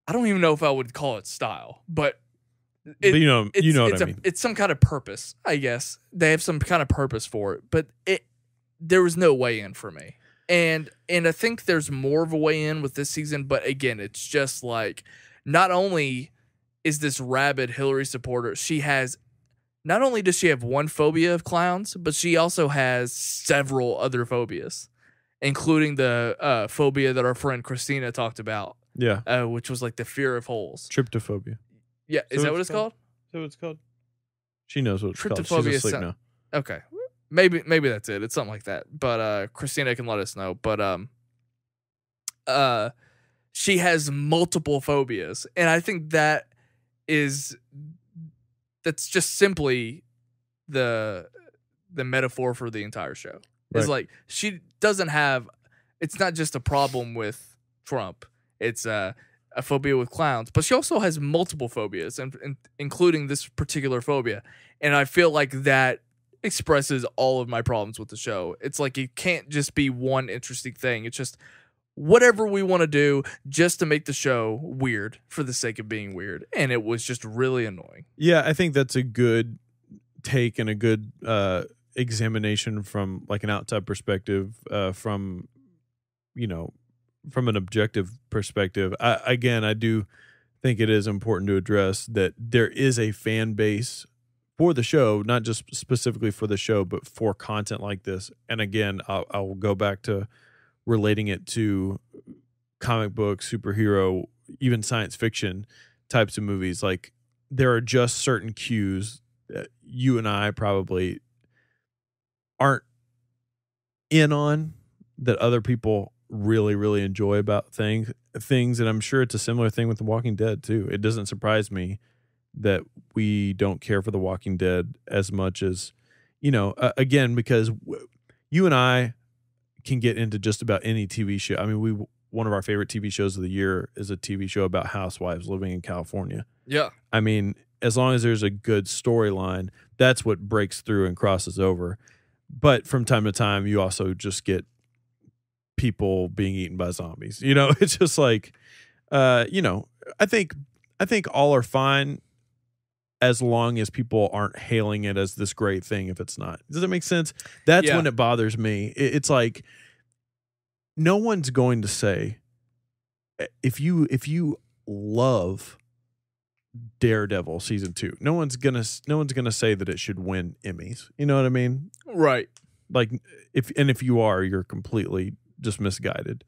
I don't even know if I would call it style, but what I mean. It's some kind of purpose, I guess. They have some kind of purpose for it, but there was no way in for me, and I think there's more of a way in with this season. But again, it's just like not only is this rabid Hillary supporter, not only does she have one phobia of clowns, but she also has several other phobias, including the phobia that our friend Christina talked about. Yeah. Which was like the fear of holes. Tryptophobia. Yeah. Is that what it's called? Is that what it's called? She knows what it's called. Tryptophobia. She's asleep now. Okay. Maybe that's it. It's something like that. But Christina can let us know. But she has multiple phobias. And I think that's just simply the metaphor for the entire show. Right. It's like she doesn't have, it's not just a problem with Trump. It's a phobia with clowns, but she also has multiple phobias, and including this particular phobia. And I feel like that expresses all of my problems with the show. It's like it can't just be one interesting thing. It's just whatever we want to do just to make the show weird for the sake of being weird. And it was just really annoying. Yeah, I think that's a good take and a good examination from like an outside perspective, from an objective perspective. I do think it is important to address that there is a fan base for the show, not just specifically for the show, but for content like this. And again, I'll go back to relating it to comic book, superhero, even science fiction types of movies. Like, there are just certain cues that you and I probably aren't in on that other people really, really enjoy about things. And I'm sure it's a similar thing with The Walking Dead too. It doesn't surprise me that we don't care for The Walking Dead as much as, again, because you and I can get into just about any TV show. I mean, one of our favorite TV shows of the year is a TV show about housewives living in California. Yeah. I mean, as long as there's a good storyline, that's what breaks through and crosses over. But from time to time, you also just get people being eaten by zombies. It's just like, I think all are fine as long as people aren't hailing it as this great thing. If it's not, does that make sense? That's when it bothers me. It's like, no one's going to say, if you love Daredevil season 2, no one's gonna say that it should win Emmys. You know what I mean? Right. Like, if you are, you're completely just misguided.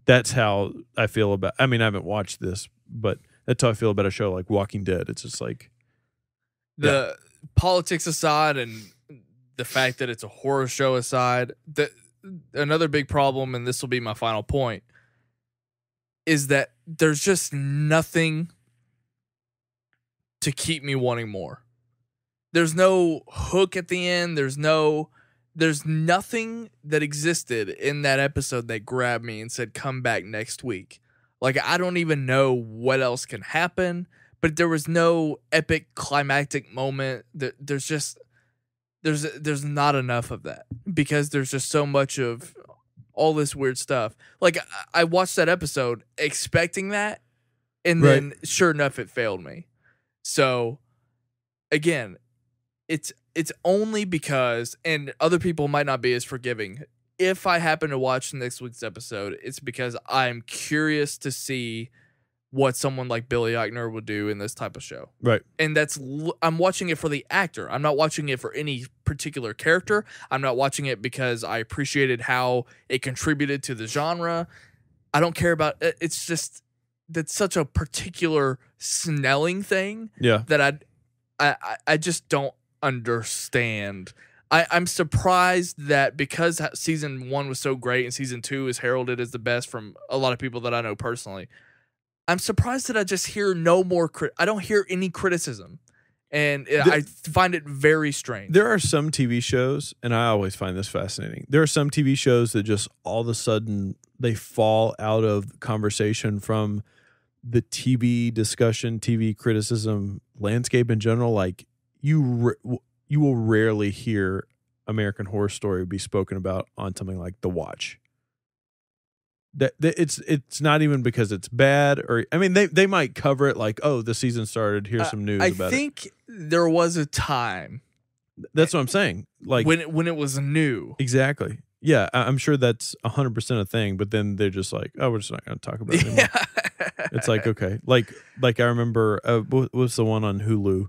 That's how I feel about. I mean, I haven't watched this, but that's how I feel about a show like Walking Dead. It's just like, the politics aside and the fact that it's a horror show aside, another big problem, and this will be my final point, is that there's just nothing to keep me wanting more. There's no hook at the end. There's nothing that existed in that episode that grabbed me and said, come back next week. Like, I don't even know what else can happen, but there was no epic climactic moment. There's not enough of that because there's just so much of all this weird stuff. Like, I watched that episode expecting that, and then sure enough, it failed me. So again, it's only because, and other people might not be as forgiving, if I happen to watch next week's episode, it's because I'm curious to see what someone like Billy Eichner will do in this type of show. Right. And I'm watching it for the actor. I'm not watching it for any particular character. I'm not watching it because I appreciated how it contributed to the genre. I don't care about it. It's just, that's such a particular Snelling thing that I just don't understand. I'm surprised that because season 1 was so great and season 2 is heralded as the best from a lot of people that I know personally, I'm surprised that I just hear no more. I don't hear any criticism, and I find it very strange. There are some TV shows, and I always find this fascinating. There are some TV shows that just all of a sudden they fall out of conversation from the TV discussion, TV criticism landscape in general. Like, you will rarely hear American Horror Story be spoken about on something like The Watch. That it's not even because it's bad, or I mean they might cover it like, oh, the season started, here's some news about it. I think there was a time. That's what I'm saying. Like, when it was new. Exactly. Yeah, I'm sure that's 100% a thing, but then they're just like, oh, we're just not going to talk about it anymore. It's like, okay. Like I remember, what was the one on Hulu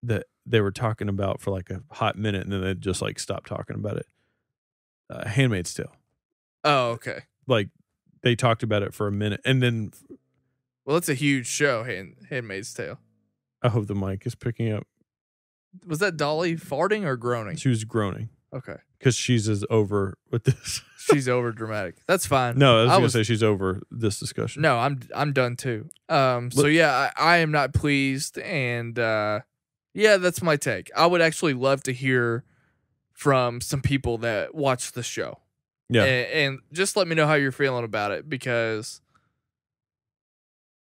that they were talking about for like a hot minute, and then they just like stopped talking about it. Handmaid's Tale. Oh, okay. Like, they talked about it for a minute, and then... Well, it's a huge show, Handmaid's Tale. I hope the mic is picking up. Was that Dolly farting or groaning? She was groaning. Okay. Because she's as over with this. She's over dramatic. That's fine. No, I was going to say she's over this discussion. No, I'm done too. So yeah, I am not pleased, and yeah, that's my take. I would actually love to hear from some people that watch the show. Yeah. And just let me know how you're feeling about it, because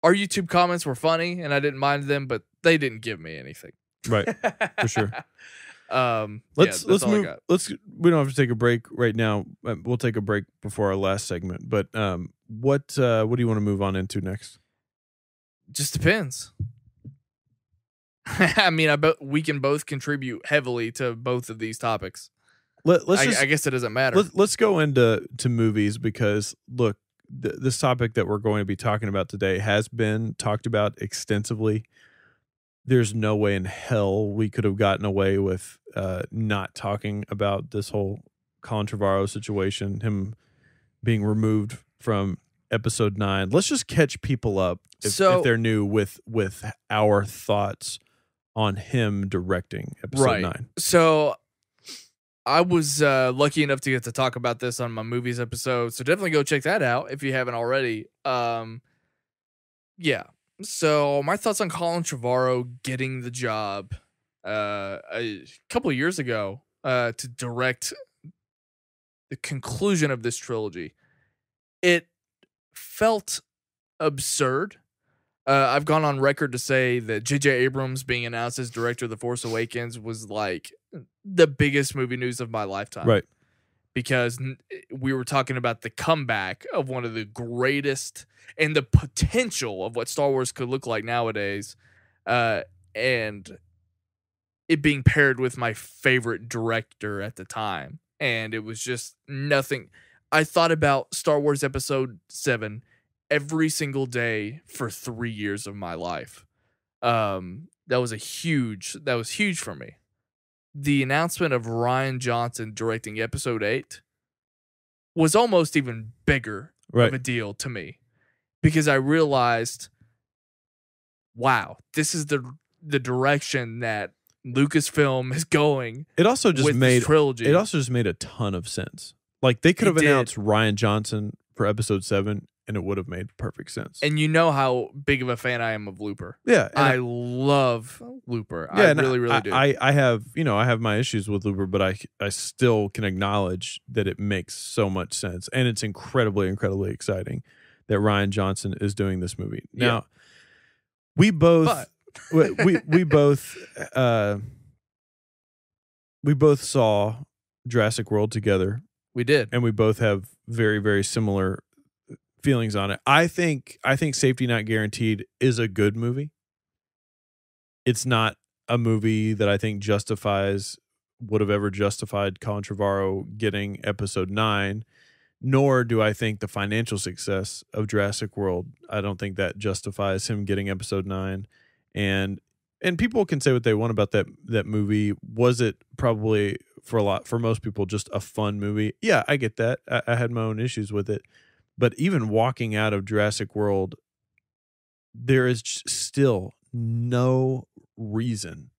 our YouTube comments were funny and I didn't mind them, but they didn't give me anything. Right. For sure. Let's move. We don't have to take a break right now. We'll take a break before our last segment. But what do you want to move on into next? Just depends. I mean, I bet we can both contribute heavily to both of these topics. I guess it doesn't matter. Let's go into movies because look, this topic that we're going to be talking about today has been talked about extensively. There's no way in hell we could have gotten away with not talking about this whole Colin Trevorrow situation, him being removed from episode 9. Let's just catch people up if they're new with our thoughts on him directing episode 9. So I was lucky enough to get to talk about this on my movies episode, so definitely go check that out if you haven't already. Yeah. So my thoughts on Colin Trevorrow getting the job a couple of years ago to direct the conclusion of this trilogy. It felt absurd. I've gone on record to say that J.J. Abrams being announced as director of The Force Awakens was like the biggest movie news of my lifetime. Right. Because we were talking about the comeback of one of the greatest and the potential of what Star Wars could look like nowadays. And it being paired with my favorite director at the time. And it was just nothing. I thought about Star Wars Episode 7 every single day for 3 years of my life. That was huge for me. The announcement of Rian Johnson directing Episode 8 was almost even bigger of a deal to me, because I realized, wow, this is the direction that Lucasfilm is going. It also just made trilogy. It also just made a ton of sense. Like they could have announced Rian Johnson for Episode 7, and it would have made perfect sense. And you know how big of a fan I am of Looper. Yeah, I love Looper. Yeah, I really do. I have my issues with Looper, but I still can acknowledge that it makes so much sense, and it's incredibly exciting that Rian Johnson is doing this movie. Now, we both we both saw Jurassic World together. We did, and we both have very, very similar feelings on it. I think Safety Not Guaranteed is a good movie. It's not a movie that I think would have ever justified Colin Trevorrow getting Episode 9, nor do I think the financial success of Jurassic World, I don't think that justifies him getting Episode 9. And people can say what they want about that movie. Was it probably for most people just a fun movie? Yeah, I get that. I had my own issues with it. But even walking out of Jurassic World, there is still no reason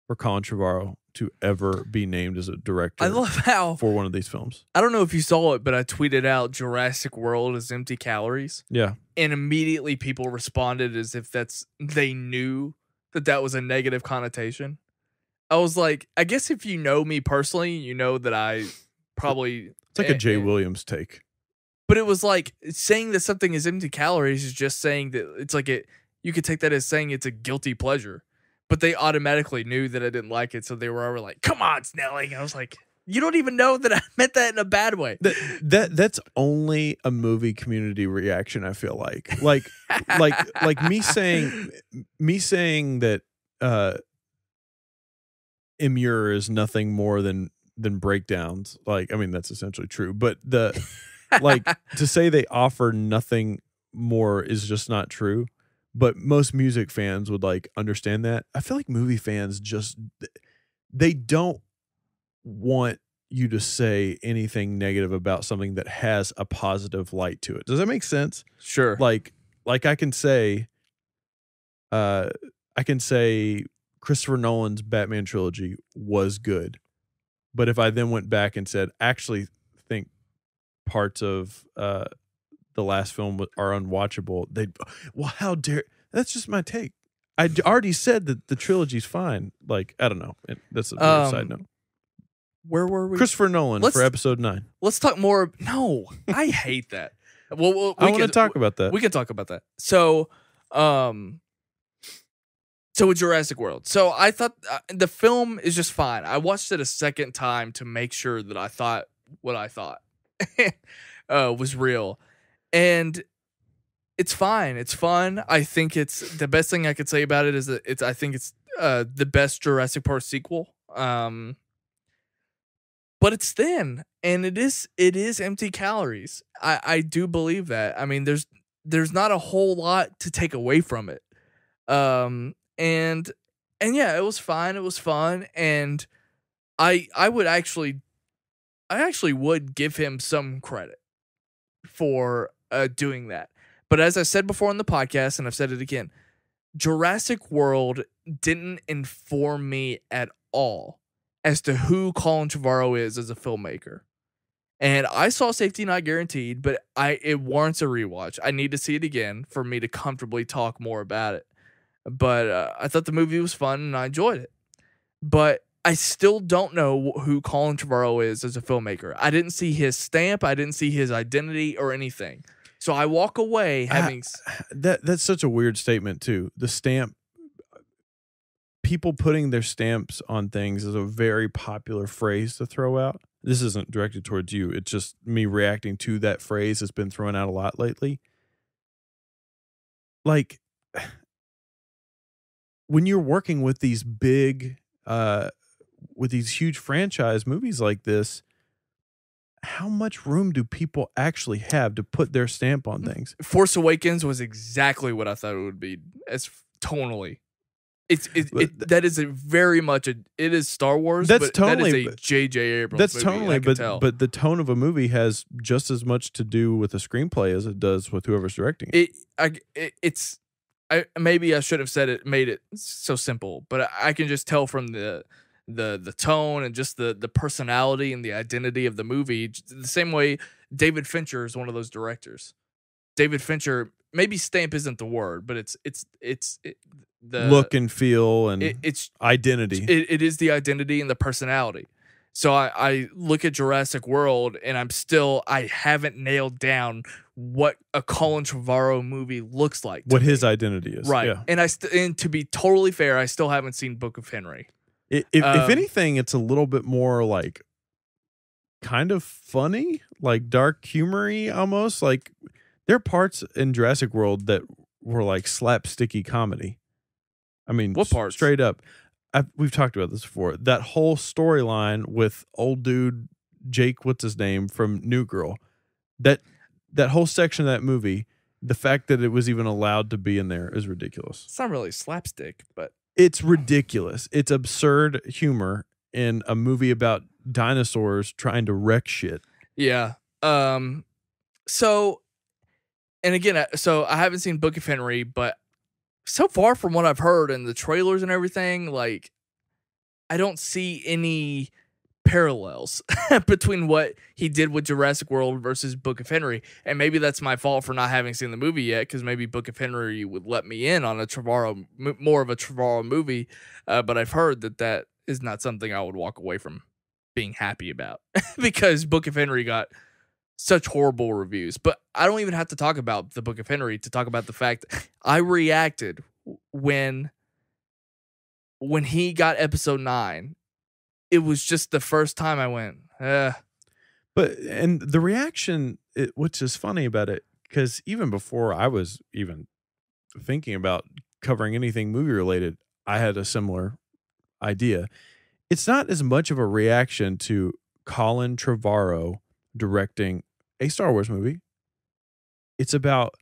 for Colin Trevorrow to ever be named as a director. I love how for one of these films. I don't know if you saw it, but I tweeted out Jurassic World is empty calories. Yeah. And immediately people responded as if they knew that was a negative connotation. I was like, I guess if you know me personally, you know that I probably... It's like a Jaye Williams take. But it was like saying that something is empty calories is just saying that it's like you could take that as saying it's a guilty pleasure. But they automatically knew that I didn't like it, so they were already like, "Come on, Snelling." I was like, "You don't even know that I meant that in a bad way." That's only a movie community reaction. I feel like me saying that Imure is nothing more than breakdowns. Like, I mean, that's essentially true, but to say they offer nothing more is just not true. But most music fans would understand that. I feel like movie fans they don't want you to say anything negative about something that has a positive light to it. Does that make sense? Sure. Like I can say Christopher Nolan's Batman trilogy was good. But if I then went back and said, actually think parts of the last film are unwatchable, how dare... That's just my take. I already said that the trilogy's fine. I don't know. That's a side note. Where were we? Christopher Nolan for Episode 9. Let's talk more. No, I hate that. Well, I want to talk about that. We can talk about that. So with Jurassic World. So I thought the film is just fine. I watched it a second time to make sure that I thought what I thought was real. And It's fine. It's fun. I think it's the best thing I could say about it is that I think it's the best Jurassic Park sequel. But it's thin, and it is empty calories. I do believe that. I mean, there's not a whole lot to take away from it. And yeah, it was fine. It was fun, and I actually would give him some credit for doing that. But as I said before on the podcast, and I've said it again, Jurassic World didn't inform me at all as to who Colin Trevorrow is as a filmmaker. And I saw Safety Not Guaranteed, but it warrants a rewatch. I need to see it again for me to comfortably talk more about it. But I thought the movie was fun, and I enjoyed it. But I still don't know who Colin Trevorrow is as a filmmaker. I didn't see his stamp. I didn't see his identity or anything. So I walk away having... That's such a weird statement, too. The stamp... People putting their stamps on things is a very popular phrase to throw out. This isn't directed towards you. It's just me reacting to that phrase that's been thrown out a lot lately. Like, when you're working with these big... with these huge franchise movies like this, how much room do people actually have to put their stamp on things? Force Awakens was exactly what I thought it would be, as tonally. That is very much it is Star Wars. That's but totally that is a J.J. Abrams. That's movie, totally, but the tone of a movie has just as much to do with the screenplay as it does with whoever's directing it. Maybe I should have made it so simple, but I can just tell from the tone and just the personality and the identity of the movie. The same way David Fincher is one of those directors. David Fincher, maybe stamp isn't the word, but it's the look and feel and it's identity. It is the identity and the personality. So I look at Jurassic World and I haven't nailed down what a Colin Trevorrow movie looks like. What his identity is. Right. Yeah. And to be totally fair, I still haven't seen Book of Henry. If anything, it's a little bit more like kind of funny, like dark humory almost. Like there are parts in Jurassic World that were like slapsticky comedy. I mean, what parts? Straight up. We've talked about this before. That whole storyline with old dude Jake, what's his name, from New Girl. That whole section of that movie, the fact that it was even allowed to be in there is ridiculous. It's not really slapstick, but it's ridiculous. It's absurd humor in a movie about dinosaurs trying to wreck shit. Yeah. So, and again, I haven't seen Book of Henry, but so far from what I've heard in the trailers and everything, like, I don't see any parallels between what he did with Jurassic World versus Book of Henry. And maybe that's my fault for not having seen the movie yet, because maybe Book of Henry would let me in on more of a Trevorrow movie. But I've heard that is not something I would walk away from being happy about because Book of Henry got such horrible reviews. But I don't even have to talk about the Book of Henry to talk about the fact that I reacted when he got episode 9. It was just the first time I went, and the reaction, which is funny about it, because even before I was even thinking about covering anything movie related, I had a similar idea. It's not as much of a reaction to Colin Trevorrow directing a Star Wars movie. It's about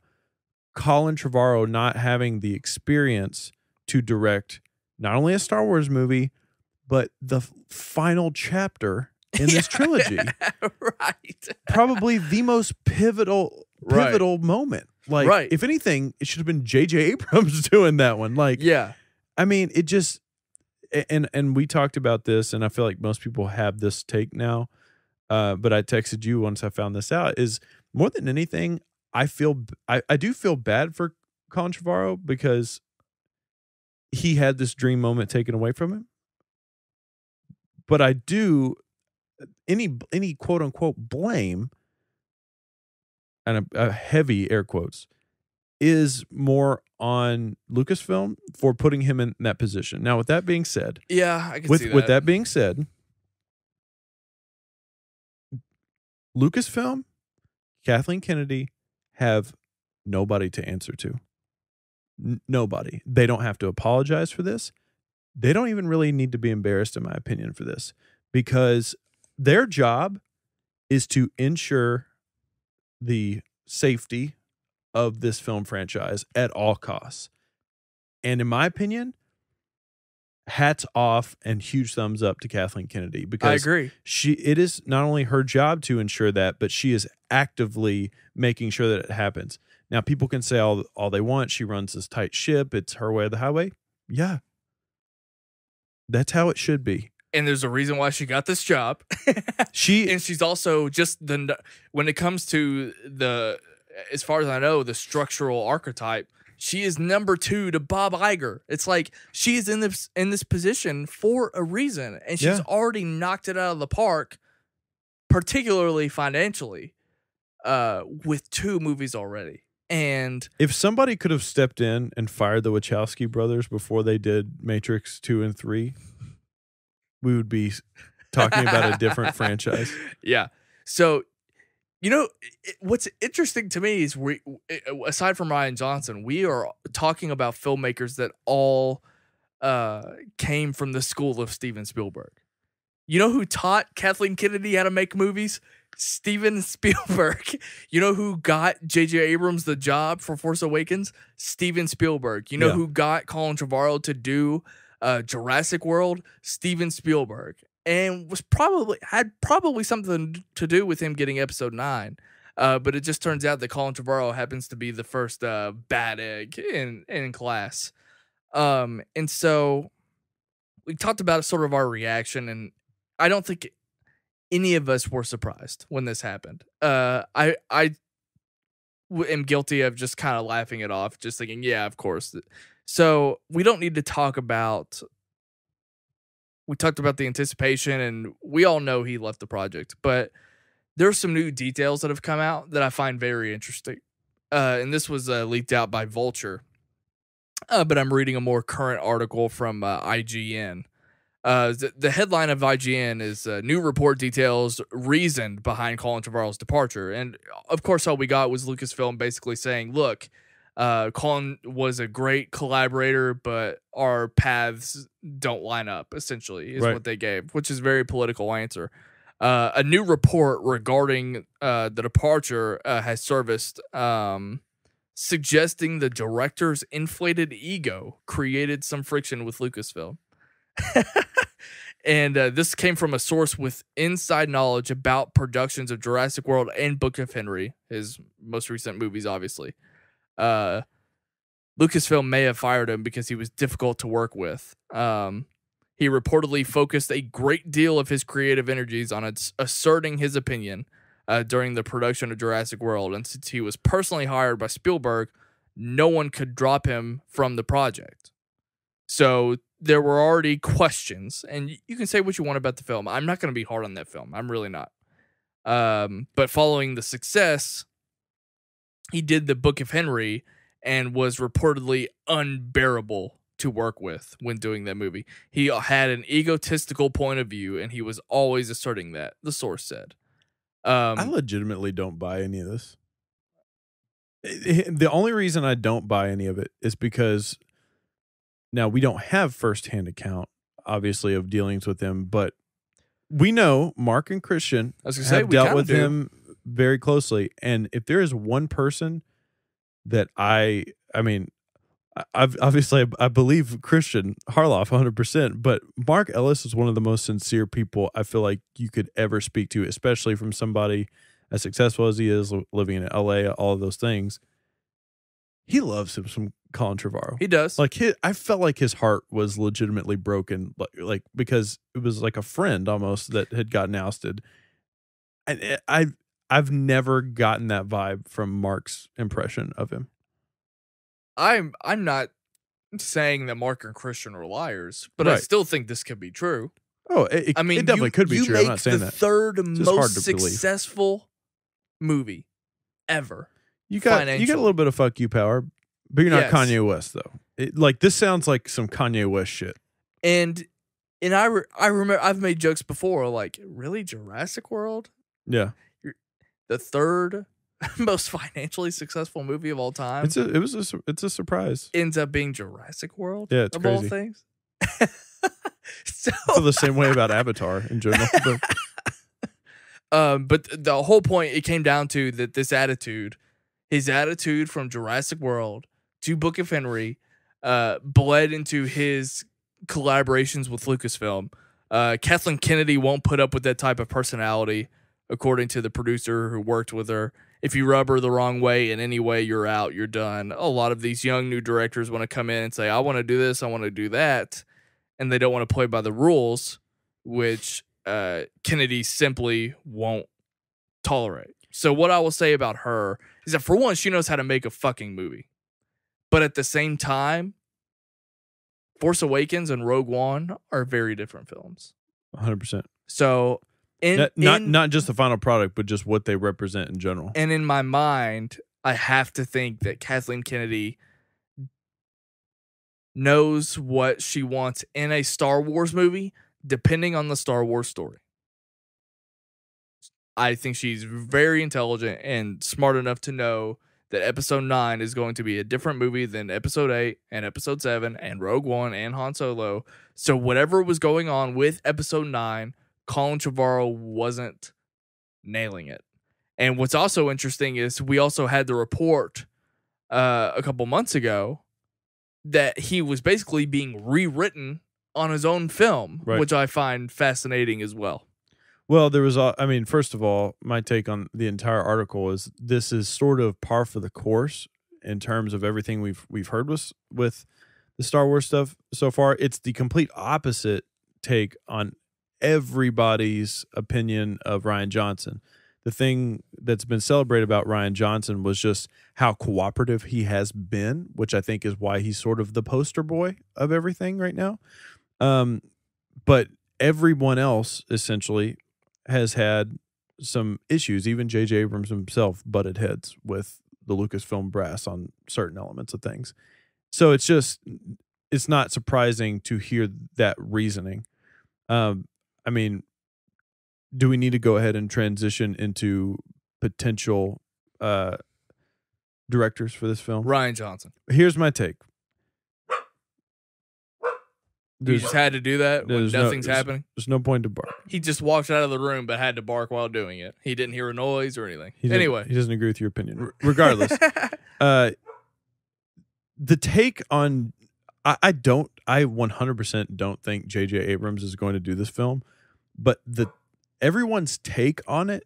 Colin Trevorrow not having the experience to direct not only a Star Wars movie, but the final chapter in this trilogy. Right. Probably the most pivotal moment. Like, right. If anything, it should have been J.J. Abrams doing that one. Like, yeah. I mean, it just, and we talked about this, and I feel like most people have this take now. But I texted you once I found this out, is more than anything, I do feel bad for Colin Trevorrow because he had this dream moment taken away from him. But I do, any quote unquote blame, and a heavy air quotes, is more on Lucasfilm for putting him in that position. Now, with that being said, yeah, I can see that. With that being said, Lucasfilm, Kathleen Kennedy have nobody to answer to. Nobody. They don't have to apologize for this. They don't even really need to be embarrassed, in my opinion, for this, because their job is to ensure the safety of this film franchise at all costs. And in my opinion, hats off and huge thumbs up to Kathleen Kennedy, because I agree. It is not only her job to ensure that, but she is actively making sure that it happens. Now, people can say all they want. She runs this tight ship. It's her way or the highway. Yeah. That's how it should be. And there's a reason why she got this job. And she's also just when it comes to as far as I know, the structural archetype, she is number 2 to Bob Iger. It's like she is in this position for a reason, and she's already knocked it out of the park, particularly financially, with 2 movies already. And if somebody could have stepped in and fired the Wachowski brothers before they did Matrix 2 and 3, we would be talking about a different franchise. Yeah. So, what's interesting to me is aside from Rian Johnson, we are talking about filmmakers that all came from the school of Steven Spielberg. You know who taught Kathleen Kennedy how to make movies? Steven Spielberg. You know who got J.J. Abrams the job for Force Awakens? Steven Spielberg. You know who got Colin Trevorrow to do Jurassic World? Steven Spielberg. And had probably something to do with him getting Episode 9. But it just turns out that Colin Trevorrow happens to be the first bad egg in class. And so we talked about sort of our reaction, and I don't think any of us were surprised when this happened. I am guilty of just kind of laughing it off, just thinking, yeah, of course. So we don't need to talk about. We talked about the anticipation, and we all know he left the project, but there's some new details that have come out that I find very interesting. And this was leaked out by Vulture, but I'm reading a more current article from IGN. The headline of IGN is new report details reason behind Colin Trevorrow's departure. And of course, all we got was Lucasfilm basically saying, look, Colin was a great collaborator, but our paths don't line up, essentially, is what they gave, which is a very political answer. A new report regarding the departure has surfaced, suggesting the director's inflated ego created some friction with Lucasfilm. And this came from a source with inside knowledge about productions of Jurassic World and Book of Henry, his most recent movies, obviously. Lucasfilm may have fired him because he was difficult to work with. He reportedly focused a great deal of his creative energies on asserting his opinion during the production of Jurassic World. And since he was personally hired by Spielberg, no one could drop him from the project. So there were already questions, and you can say what you want about the film. I'm not going to be hard on that film. I'm really not. But following the success, he did the Book of Henry and was reportedly unbearable to work with when doing that movie. He had an egotistical point of view, and he was always asserting that, the source said. I legitimately don't buy any of this. The only reason I don't buy any of it is because now we don't have firsthand account, obviously, of dealings with him, but we know Mark and Christian have dealt with him very closely. And if there is one person that I believe Christian Harloff 100%, but Mark Ellis is one of the most sincere people I feel like you could ever speak to, especially from somebody as successful as he is, living in LA, all of those things. He loves him some Colin Trevorrow. He does. I felt like his heart was legitimately broken, like because it was like a friend almost that had gotten ousted. And I've never gotten that vibe from Mark's impression of him. I'm not saying that Mark and Christian are liars, but I still think this could be true. Oh, it definitely could be true. I'm not saying that. The third most successful movie ever. You got a little bit of fuck you power, but you're not Kanye West though. This sounds like some Kanye West shit. And I remember I've made jokes before, like, really, Jurassic World? Yeah. The third most financially successful movie of all time. It's a surprise. Ends up being Jurassic World. Yeah, it's of crazy. all things. I feel the same way about Avatar in general. But the whole point, it came down to that his attitude from Jurassic World to Book of Henry, bled into his collaborations with Lucasfilm. Kathleen Kennedy won't put up with that type of personality, according to the producer who worked with her. If you rub her the wrong way in any way, you're out, you're done. A lot of these young new directors want to come in and say, I want to do this, I want to do that. And they don't want to play by the rules, which Kennedy simply won't tolerate. So what I will say about her is that, for one, she knows how to make a fucking movie. But at the same time, Force Awakens and Rogue One are very different films. 100%. So not just the final product, but just what they represent in general. And in my mind, I have to think that Kathleen Kennedy knows what she wants in a Star Wars movie, depending on the Star Wars story. I think she's very intelligent and smart enough to know that Episode 9 is going to be a different movie than Episode 8 and Episode 7 and Rogue One and Han Solo. So whatever was going on with Episode 9, Colin Trevorrow wasn't nailing it. And what's also interesting is we also had the report a couple months ago that he was basically being rewritten on his own film, right, which I find fascinating as well. Well, there was, first of all, my take on the entire article is this is sort of par for the course in terms of everything we've heard with the Star Wars stuff so far. It's the complete opposite take on everybody's opinion of Rian Johnson. The thing that's been celebrated about Rian Johnson was just how cooperative he has been, which I think is why he's sort of the poster boy of everything right now. But everyone else essentially has had some issues. Even J.J. Abrams himself butted heads with the Lucasfilm brass on certain elements of things. So it's not surprising to hear that reasoning. Do we need to go ahead and transition into potential directors for this film? Rian Johnson. Here's my take. You just had to do that when nothing's happening? There's no point to bark. He just walked out of the room but had to bark while doing it. He didn't hear a noise or anything. He doesn't agree with your opinion. Regardless, the take on... I 100% don't think J.J. Abrams is going to do this film, but everyone's take on it,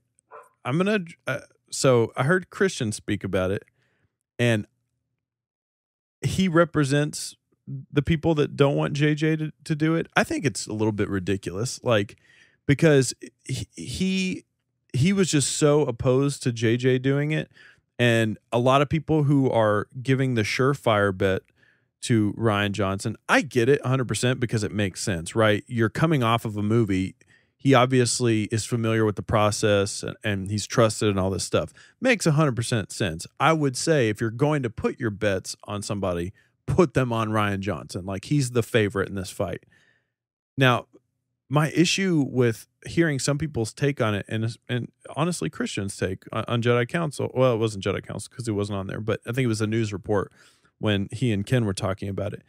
so I heard Christian speak about it, and he represents the people that don't want JJ to do it. I think it's a little bit ridiculous, because he was just so opposed to JJ doing it, and a lot of people who are giving the surefire bet to Rian Johnson, I get it 100% because it makes sense, right? You're coming off of a movie. He obviously is familiar with the process and he's trusted and all this stuff. Makes 100% sense. I would say if you're going to put your bets on somebody, put them on Rian Johnson. He's the favorite in this fight. Now, my issue with hearing some people's take on it, and honestly Christian's take on Jedi Council, well, it wasn't Jedi Council because it wasn't on there, but I think it was a news report when he and Ken were talking about it.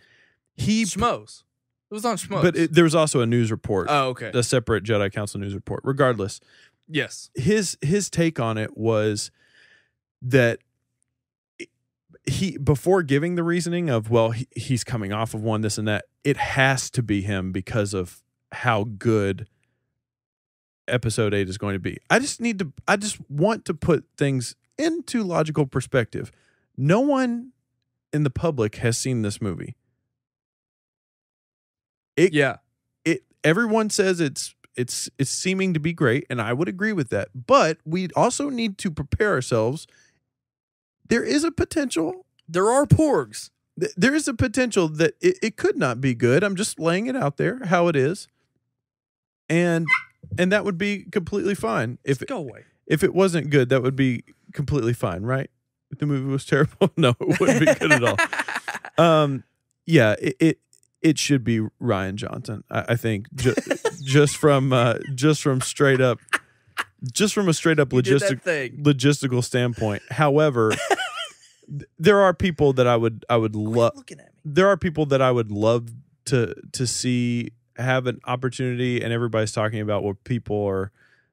Schmoes. It was on Schmoes. But there was also a news report. Oh, okay. A separate Jedi Council news report. Regardless. Yes. His take on it was that he, before giving the reasoning of, well, he's coming off of one, this and that, it has to be him because of how good Episode 8 is going to be. I just want to put things into logical perspective. No one in the public has seen this movie. Everyone says it's seeming to be great, and I would agree with that. But we also need to prepare ourselves. There is a potential. There are porgs. There is a potential that it could not be good. I'm just laying it out there how it is, and that would be completely fine. Go away. If it wasn't good, that would be completely fine, right? If the movie was terrible, no, it wouldn't be good at all. It should be Rian Johnson. I think just from straight up just from a straight up logistical standpoint. However, there are people that I would love. There are people that I would love to see have an opportunity, and everybody's talking about what people are.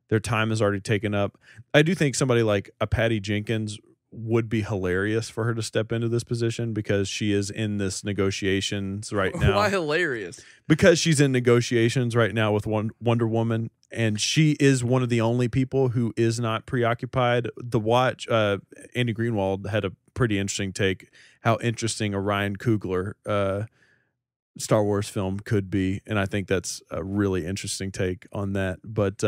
Their time is already taken up. I do think somebody like a Patty Jenkins would be hilarious for her to step into this position because she is in this negotiations right now. Why hilarious? Because she's in negotiations right now with Wonder Woman, and she is one of the only people who is not preoccupied. Andy Greenwald had a pretty interesting take how interesting a Ryan Coogler Star Wars film could be, and I think that's a really interesting take on that. But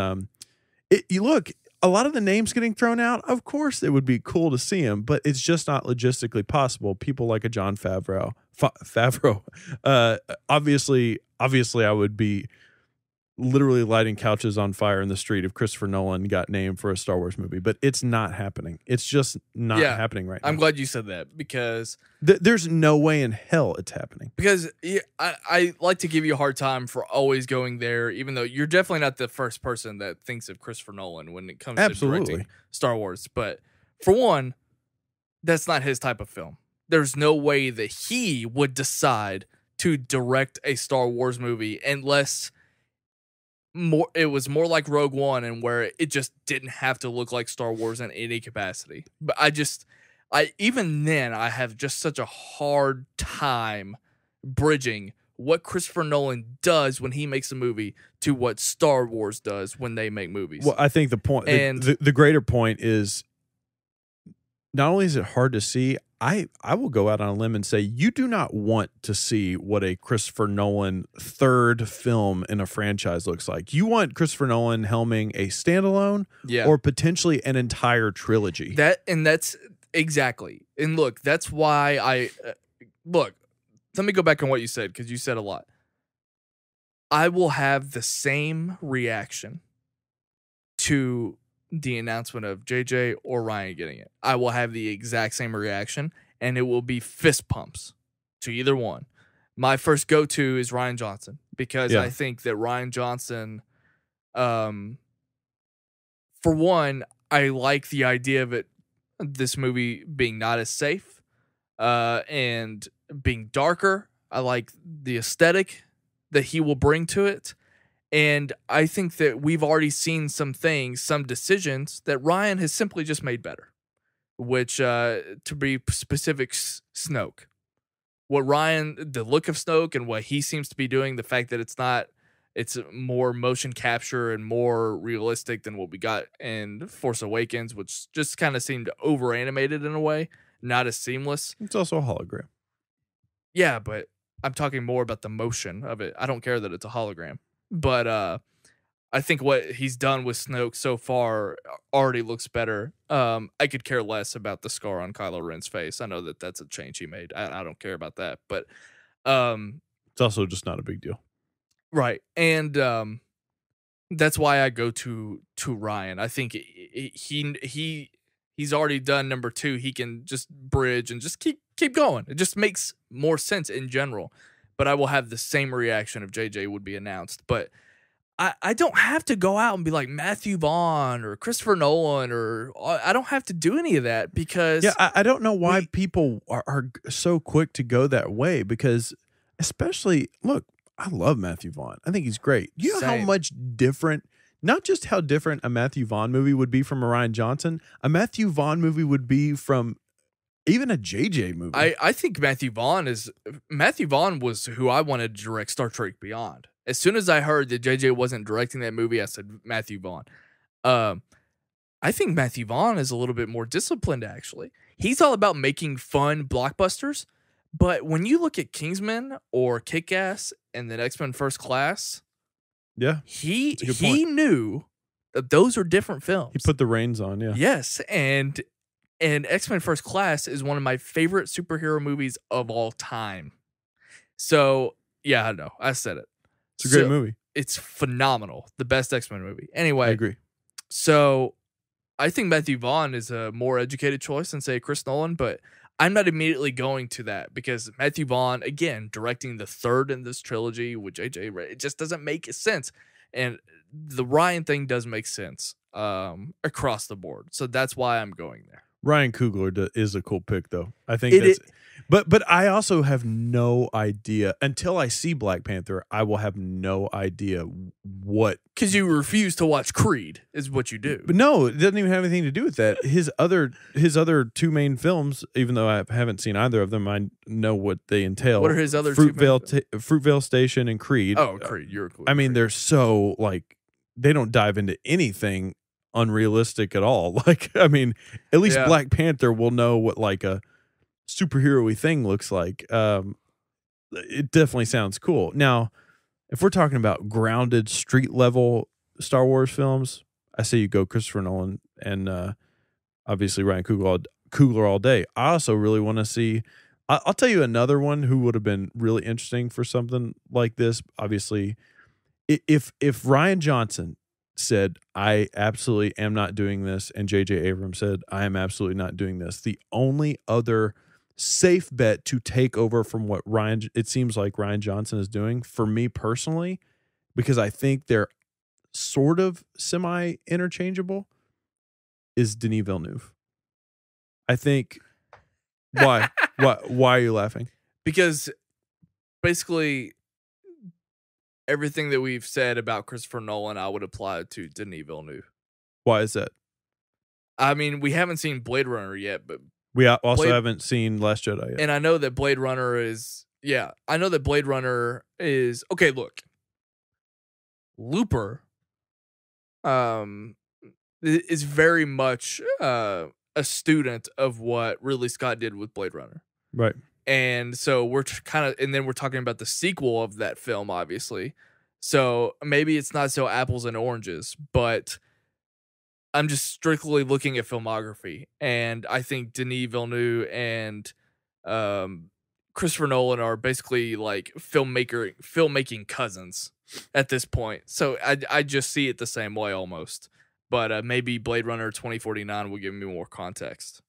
you look, a lot of the names getting thrown out, of course it would be cool to see them, but it's just not logistically possible. People like a Jon Favreau. Obviously I would be literally lighting couches on fire in the street if Christopher Nolan got named for a Star Wars movie, but it's not happening. It's just not happening right now. I'm glad you said that because there's no way in hell it's happening. Because I like to give you a hard time for always going there, even though you're definitely not the first person that thinks of Christopher Nolan when it comes to directing Star Wars. But for one, that's not his type of film. There's no way that he would decide to direct a Star Wars movie unless it was more like Rogue One, and where it just didn't have to look like Star Wars in any capacity. But even then I have just such a hard time bridging what Christopher Nolan does when he makes a movie to what Star Wars does when they make movies. Well, I think the point, and the greater point is, not only is it hard to see, I will go out on a limb and say you do not want to see what a Christopher Nolan third film in a franchise looks like. You want Christopher Nolan helming a standalone or potentially an entire trilogy. That's exactly. And look, that's why let me go back on what you said, because you said a lot. I will have the same reaction to the announcement of JJ or Ryan getting it. I will have the exact same reaction, and it will be fist pumps to either one. My first go-to is Rian Johnson, because I think that Rian Johnson, for one, I like the idea of this movie being not as safe and being darker. I like the aesthetic that he will bring to it. And I think that we've already seen some decisions that Ryan has simply just made better. Which, to be specific, Snoke. The look of Snoke and what he seems to be doing, the fact that it's more motion capture and more realistic than what we got in Force Awakens, which just kind of seemed over animated in a way, not as seamless. It's also a hologram. Yeah, but I'm talking more about the motion of it. I don't care that it's a hologram. But I think what he's done with Snoke so far already looks better. I could care less about the scar on Kylo Ren's face. I know that that's a change he made. I don't care about that. But it's also just not a big deal. Right. And that's why I go to Ryan. I think he's already done number 2. He can just bridge and just keep going. It just makes more sense in general. But I will have the same reaction if JJ would be announced. But I don't have to go out and be like Matthew Vaughn or Christopher Nolan, or I don't have to do any of that, because I don't know why people are so quick to go that way, because especially, look, I love Matthew Vaughn. I think he's great. You know how much different, not just how different a Matthew Vaughn movie would be from a Rian Johnson, a Matthew Vaughn movie would be from even a JJ movie. I think Matthew Vaughn was who I wanted to direct Star Trek Beyond. As soon as I heard that JJ wasn't directing that movie, I said Matthew Vaughn. I think Matthew Vaughn is a little bit more disciplined, actually. He's all about making fun blockbusters, but when you look at Kingsman or Kick-Ass and then X-Men First Class, he knew that those are different films. He put the reins on, Yes, and X-Men First Class is one of my favorite superhero movies of all time. So, yeah, I know. I said it. It's a great movie. It's phenomenal. The best X-Men movie. Anyway. I agree. So, I think Matthew Vaughn is a more educated choice than, say, Chris Nolan, but I'm not immediately going to that, because Matthew Vaughn, again, directing the third in this trilogy with JJ, it just doesn't make sense. And the Ryan thing does make sense across the board. So that's why I'm going there. Ryan Coogler is a cool pick, though. I think that's. But I also have no idea until I see Black Panther. I will have no idea what, because you refuse to watch Creed is what you do. But no, it doesn't even have anything to do with that. His other two main films, even though I haven't seen either of them, I know what they entail. What are his other Fruitvale Station and Creed? Oh, Creed. You're cool. I mean, they're so like they don't dive into anything unrealistic at all. Like, I mean, at least Black Panther will know what like a superhero-y thing looks like. It definitely sounds cool. Now, if we're talking about grounded street level Star Wars films, I say you go Christopher Nolan and obviously Ryan Coogler all day. I also really want to see. I'll tell you another one who would have been really interesting for something like this. Obviously, if Rian Johnson said, I absolutely am not doing this, and J.J. Abrams said, I am absolutely not doing this, the only other safe bet to take over from what it seems like Rian Johnson is doing, for me personally, because I think they're sort of semi-interchangeable, is Denis Villeneuve. I think... Why? Why are you laughing? Because basically everything that we've said about Christopher Nolan, I would apply to Denis Villeneuve. Why is that? I mean, we haven't seen Blade Runner yet, but we also haven't seen Last Jedi yet. And I know that Blade Runner is... Yeah, I know that Blade Runner is... Okay, look. Looper is very much a student of what Ridley Scott did with Blade Runner. Right. And so we're and then we're talking about the sequel of that film, obviously. So maybe it's not so apples and oranges, but I'm just strictly looking at filmography. And I think Denis Villeneuve and Christopher Nolan are basically like filmmaking cousins at this point. So I just see it the same way almost. But maybe Blade Runner 2049 will give me more context.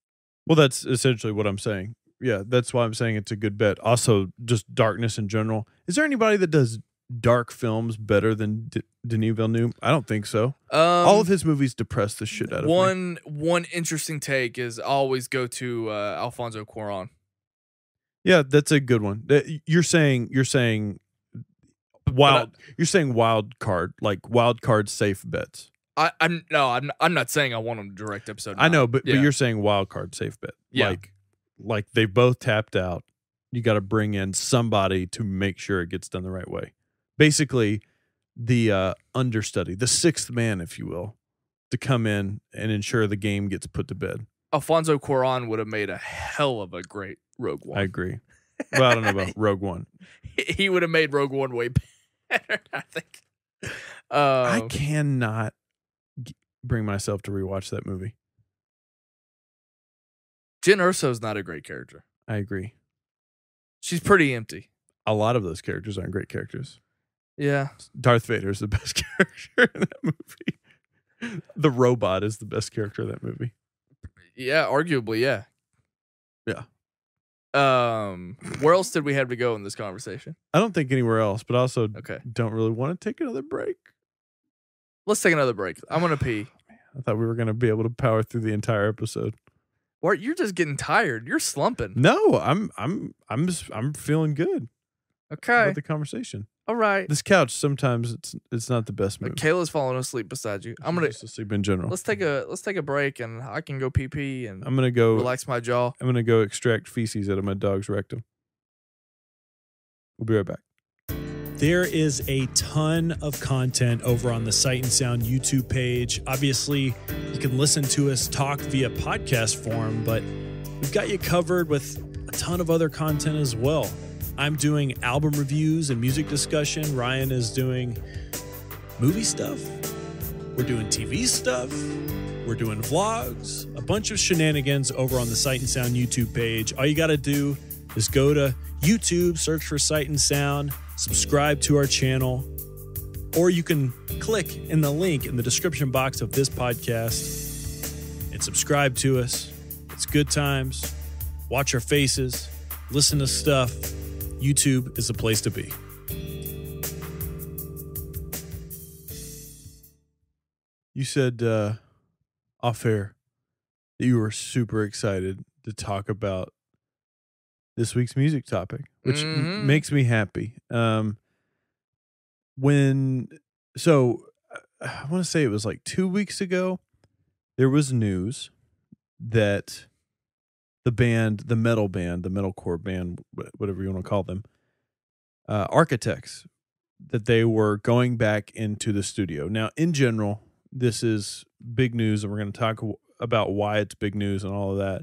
Well, that's essentially what I'm saying. Yeah, that's why I'm saying it's a good bet. Also, just darkness in general. Is there anybody that does dark films better than Denis Villeneuve? I don't think so. All of his movies depress the shit out of me. One interesting take is always go to Alfonso Cuarón. Yeah, that's a good one. You're saying wild card, like wild card safe bets. I'm not saying I want them to direct episode 9. I know, but you're saying wild card safe bet. Yeah. Like they both tapped out. You got to bring in somebody to make sure it gets done the right way. Basically, the understudy, the sixth man, if you will, to come in and ensure the game gets put to bed. Alfonso Cuarón would have made a hell of a great Rogue One. I agree. Well, I don't know about Rogue One. He would have made Rogue One way better, I think. I cannot bring myself to rewatch that movie. Jyn Erso's not a great character. I agree. She's pretty empty. A lot of those characters aren't great characters. Yeah. Darth Vader is the best character in that movie. The robot is the best character in that movie. Yeah, arguably, yeah. Yeah. Where else did we have to go in this conversation? I don't think anywhere else, but also don't really want to take another break. Let's take another break. I'm gonna pee. I thought we were gonna be able to power through the entire episode. Or you're just getting tired. You're slumping. No, I'm feeling good. Okay. About the conversation. All right. This couch sometimes it's not the best move. Kayla's falling asleep beside you. I'm gonna just asleep in general. Let's take a break and I can go pee and I'm gonna go relax my jaw. I'm gonna go extract feces out of my dog's rectum. We'll be right back. There is a ton of content over on the Sight and Sound YouTube page. Obviously, you can listen to us talk via podcast form, but we've got you covered with a ton of other content as well. I'm doing album reviews and music discussion. Ryan is doing movie stuff. We're doing TV stuff. We're doing vlogs, a bunch of shenanigans over on the Sight and Sound YouTube page. All you got to do is go to YouTube, search for Sight and Sound, subscribe to our channel, or you can click in the link in the description box of this podcast and subscribe to us. It's good times. Watch our faces, listen to stuff. YouTube is the place to be. you said off air that you were super excited to talk about this week's music topic, which makes me happy. I want to say it was like 2 weeks ago, there was news that the metalcore band, whatever you want to call them, Architects, that they were going back into the studio. Now, in general, this is big news, and we're going to talk about why it's big news and all of that.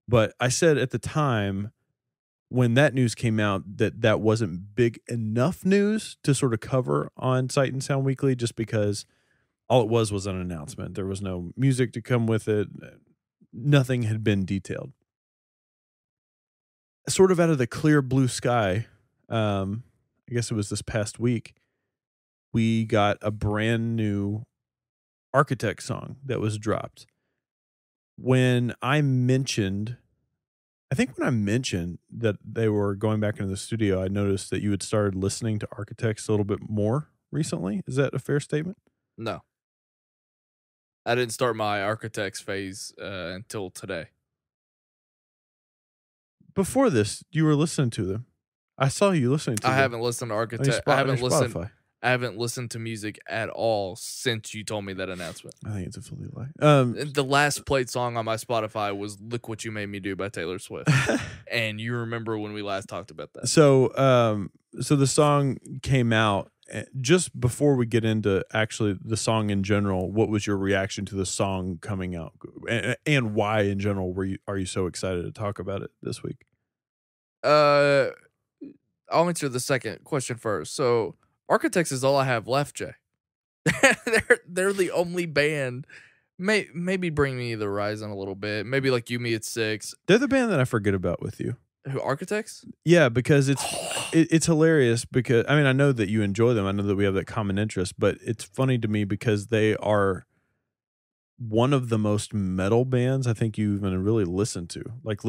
But I said at the time when that news came out that wasn't big enough news to sort of cover on Sight and Sound Weekly, just because all it was an announcement. There was no music to come with it. Nothing had been detailed. Sort of out of the clear blue sky, I guess it was this past week, we got a brand new Architect song that was dropped. When I mentioned that they were going back into the studio, I noticed that you had started listening to Architects a little bit more recently. Is that a fair statement? No. I didn't start my Architects phase until today. Before this, you were listening to them. I saw you listening to them. I haven't listened to Architects. I haven't listened to music at all since you told me that announcement. I think it's a fully lie. The last played song on my Spotify was "Look What You Made Me Do" by Taylor Swift, and you remember when we last talked about that. So the song came out just before we get into actually the song in general. What was your reaction to the song coming out, and why in general are you so excited to talk about it this week? I'll answer the second question first. So Architects is all I have left, Jay. they're the only band. Maybe Bring Me the Horizon a little bit. Maybe like You Me at 6. They're the band that I forget about with you. Who, Architects? Yeah, because it's hilarious because I mean I know that you enjoy them. I know that we have that common interest, but it's funny to me because they are one of the most metal bands I think you even really listen to. Like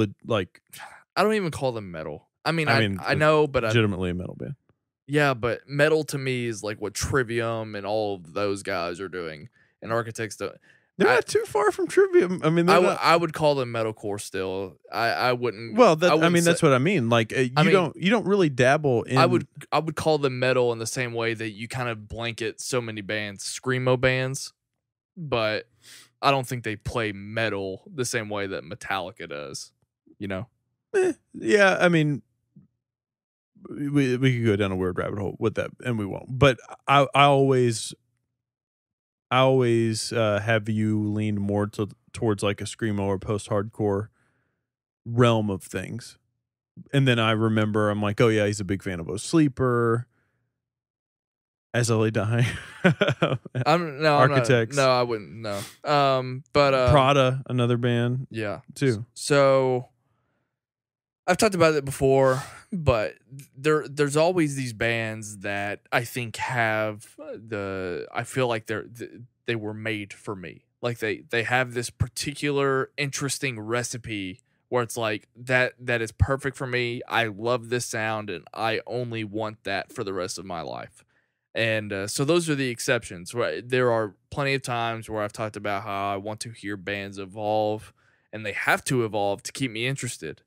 I don't even call them metal. I mean I know, but legitimately a metal band. Yeah, but metal to me is like what Trivium and all of those guys are doing, and Architects don't. They're not too far from Trivium. I mean, I would call them metalcore still. I wouldn't. Well, that's what I mean. Like you don't really dabble in. I would call them metal in the same way that you kind of blanket so many bands, screamo bands, but I don't think they play metal the same way that Metallica does. You know? Yeah, I mean. We could go down a weird rabbit hole with that, and we won't. But I always have you lean more towards like a screamo or post-hardcore realm of things. And then I remember I'm like, oh yeah, he's a big fan of O Sleeper, As I Lay Dying, Architects. No, I wouldn't. No. But Prada, another band. Yeah. Too. So I've talked about it before, but there's always these bands that I think have I feel like they were made for me. Like they have this particular interesting recipe where it's like that is perfect for me. I love this sound and I only want that for the rest of my life. And so those are the exceptions. Right? There are plenty of times where I've talked about how I want to hear bands evolve, and they have to evolve to keep me interested.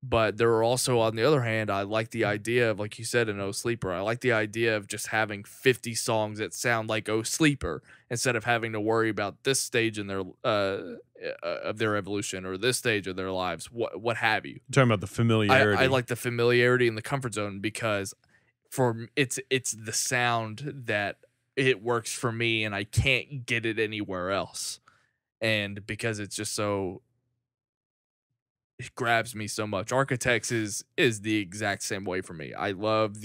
But there are also, on the other hand, I like the idea of, like you said, an O Sleeper. I like the idea of just having 50 songs that sound like O Sleeper instead of having to worry about this stage in their of their evolution or this stage of their lives, what have you. You're talking about the familiarity. I like the familiarity and the comfort zone because for it's the sound that it works for me and I can't get it anywhere else. And because it's just so... it grabs me so much. Architects is the exact same way for me. I love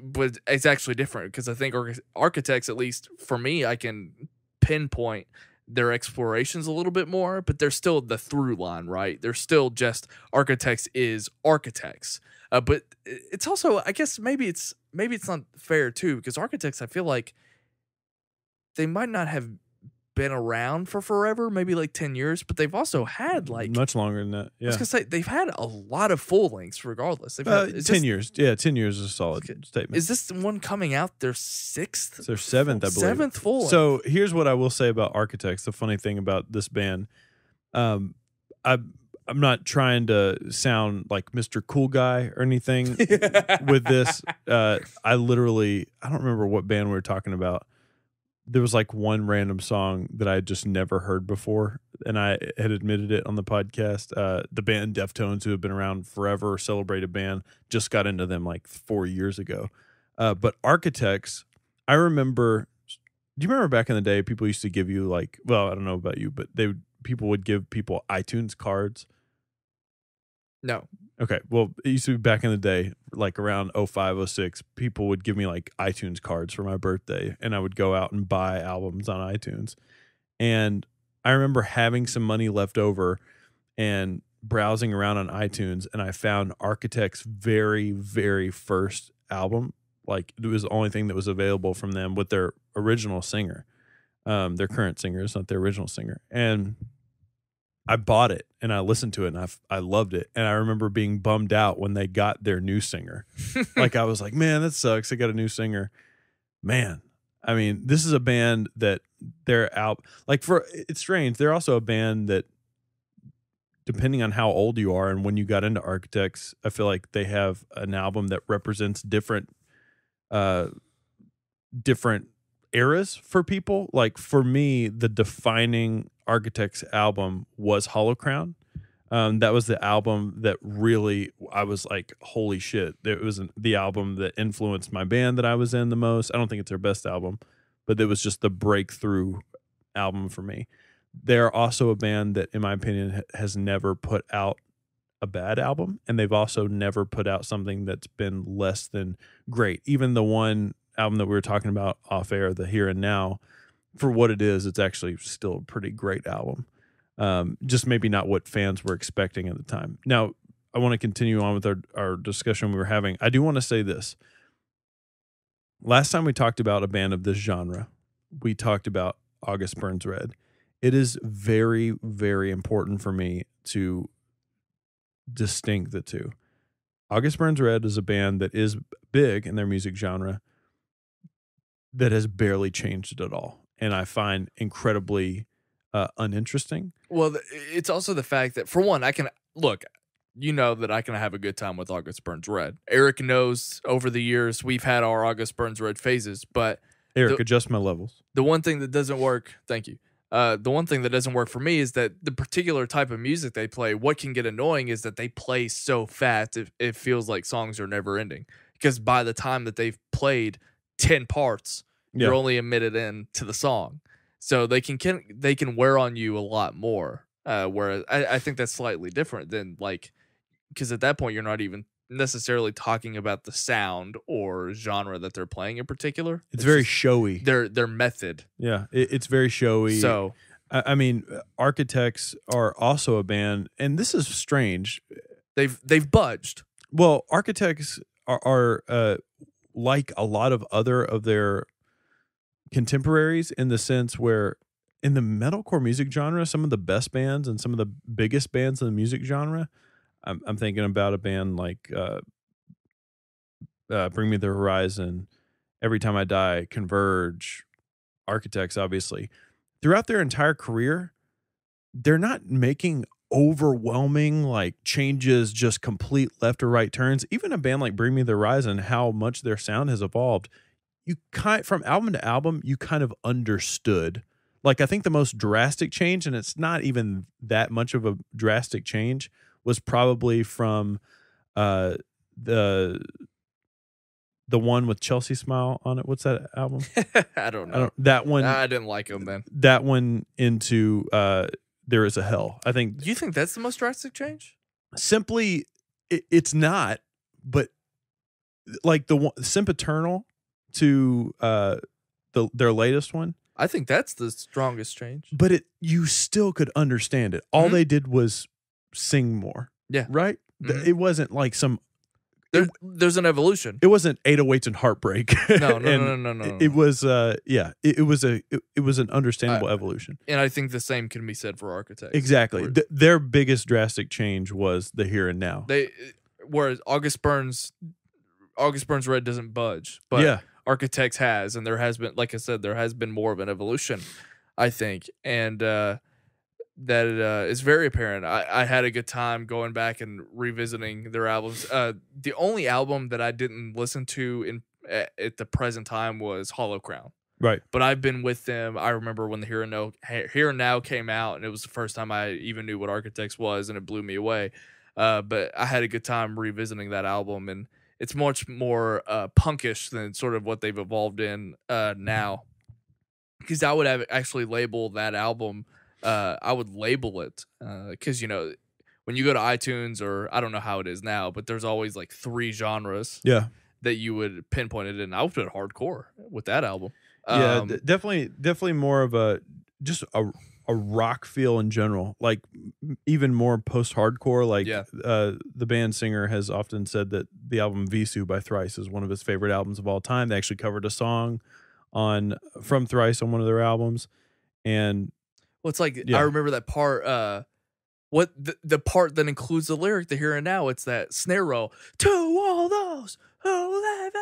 but it's actually different because I think Architects, at least for me, I can pinpoint their explorations a little bit more, but they're still the through line, right? They're still just Architects is Architects. But it's also, I guess maybe it's not fair too, because Architects, I feel like they might not have been around for forever, maybe like 10 years, but they've also had like much longer than that. Yeah. I was gonna say they've had a lot of full lengths regardless. They've had 10 years. Yeah, 10 years is a solid statement. Is this the one coming out their sixth? It's their seventh, I believe. Seventh full length. So here's what I will say about Architects. The funny thing about this band, I'm not trying to sound like Mr. Cool Guy or anything with this. I don't remember what band we were talking about. There was like one random song that I had just never heard before, and I had admitted it on the podcast. The band Deftones, who have been around forever, celebrated band, just got into them like 4 years ago. But Architects, I remember. Do you remember back in the day, people used to give you like, well, I don't know about you, but people would give people iTunes cards. No. Okay. Well, it used to be back in the day, like around 05, 06, people would give me like iTunes cards for my birthday, and I would go out and buy albums on iTunes. And I remember having some money left over and browsing around on iTunes, and I found Architects' very, very first album. Like, it was the only thing that was available from them with their original singer. Their current singer is not their original singer. And I bought it and I listened to it and I loved it. And I remember being bummed out when they got their new singer. Like, I was like, man, that sucks. They got a new singer. Man, I mean, this is a band that they're out. Like, it's strange. They're also a band that, depending on how old you are and when you got into Architects, I feel like they have an album that represents different eras for people. Like, for me, the defining Architects album was Hollow Crown. That was the album that really, I was like, holy shit. It was the album that influenced my band that I was in the most. I don't think it's their best album, but it was just the breakthrough album for me. They're also a band that, in my opinion, has never put out a bad album, and they've also never put out something that's been less than great. Even the one album that we were talking about off air, the Here and Now, for what it is, it's actually still a pretty great album. Just maybe not what fans were expecting at the time. Now, I want to continue on with our discussion we were having. I do want to say this. Last time we talked about a band of this genre, we talked about August Burns Red. It is very, very important for me to distinct the two. August Burns Red is a band that is big in their music genre that has barely changed it at all, and I find incredibly uninteresting. Well, it's also the fact that, for one, I can look. You know that I can have a good time with August Burns Red. Eric knows over the years we've had our August Burns Red phases, but Eric, adjust my levels. The one thing that doesn't work, thank you. The one thing that doesn't work for me is that the particular type of music they play, what can get annoying is that they play so fast, it feels like songs are never ending. Because by the time that they've played 10 parts, you're only a minute into the song. So they can wear on you a lot more. Whereas I think that's slightly different than, like, because at that point you're not even necessarily talking about the sound or genre that they're playing in particular. It's very showy. Their method. Yeah, it's very showy. So I mean, Architects are also a band, and this is strange. They've budged. Well, Architects are like a lot of other of their contemporaries, in the sense where in the metalcore music genre, some of the best bands and some of the biggest bands in the music genre, I'm thinking about a band like Bring Me the Horizon, Every Time I Die, Converge, Architects, obviously. Throughout their entire career, they're not making overwhelming like changes, just complete left or right turns. Even a band like Bring Me the Horizon, how much their sound has evolved, you from album to album, you kind of understood. Like, I think the most drastic change, and it's not even that much of a drastic change, was probably from the one with Chelsea Smile on it. What's that album? I don't know. That one. I didn't like him then. That one into There Is a Hell. I think. Do you think that's the most drastic change? Simply, it's not. But like the one, Sempiternal to their latest one. I think that's the strongest change. But you still could understand it. All they did was sing more. Yeah. Right? It wasn't like some There's an evolution. It wasn't 808s and Heartbreak. No. It was it was an understandable evolution. And I think the same can be said for Architects. Exactly. Their biggest drastic change was the here and now. Whereas August Burns Red doesn't budge, but Architects has, and there has been, like I said, there has been more of an evolution, I think, and that is very apparent. I had a good time going back and revisiting their albums. The only album that I didn't listen to at the present time was Hollow Crown. Right. But I've been with them. I remember when the Here and Now came out, and it was the first time I even knew what Architects was, and it blew me away. But I had a good time revisiting that album, and it's much more punkish than sort of what they've evolved in now. Because I would have actually labeled that album. I would label it because, when you go to iTunes, or I don't know how it is now, but there's always like 3 genres that you would pinpoint it in. I would put hardcore with that album. Definitely more of a rock feel in general, like even more post-hardcore. Like the band singer has often said that the album Visu by Thrice is one of his favorite albums of all time. They actually covered a song from Thrice on one of their albums, and it's like I remember that part. What the part that includes the lyric, the here and now, it's that snare roll. To all those who live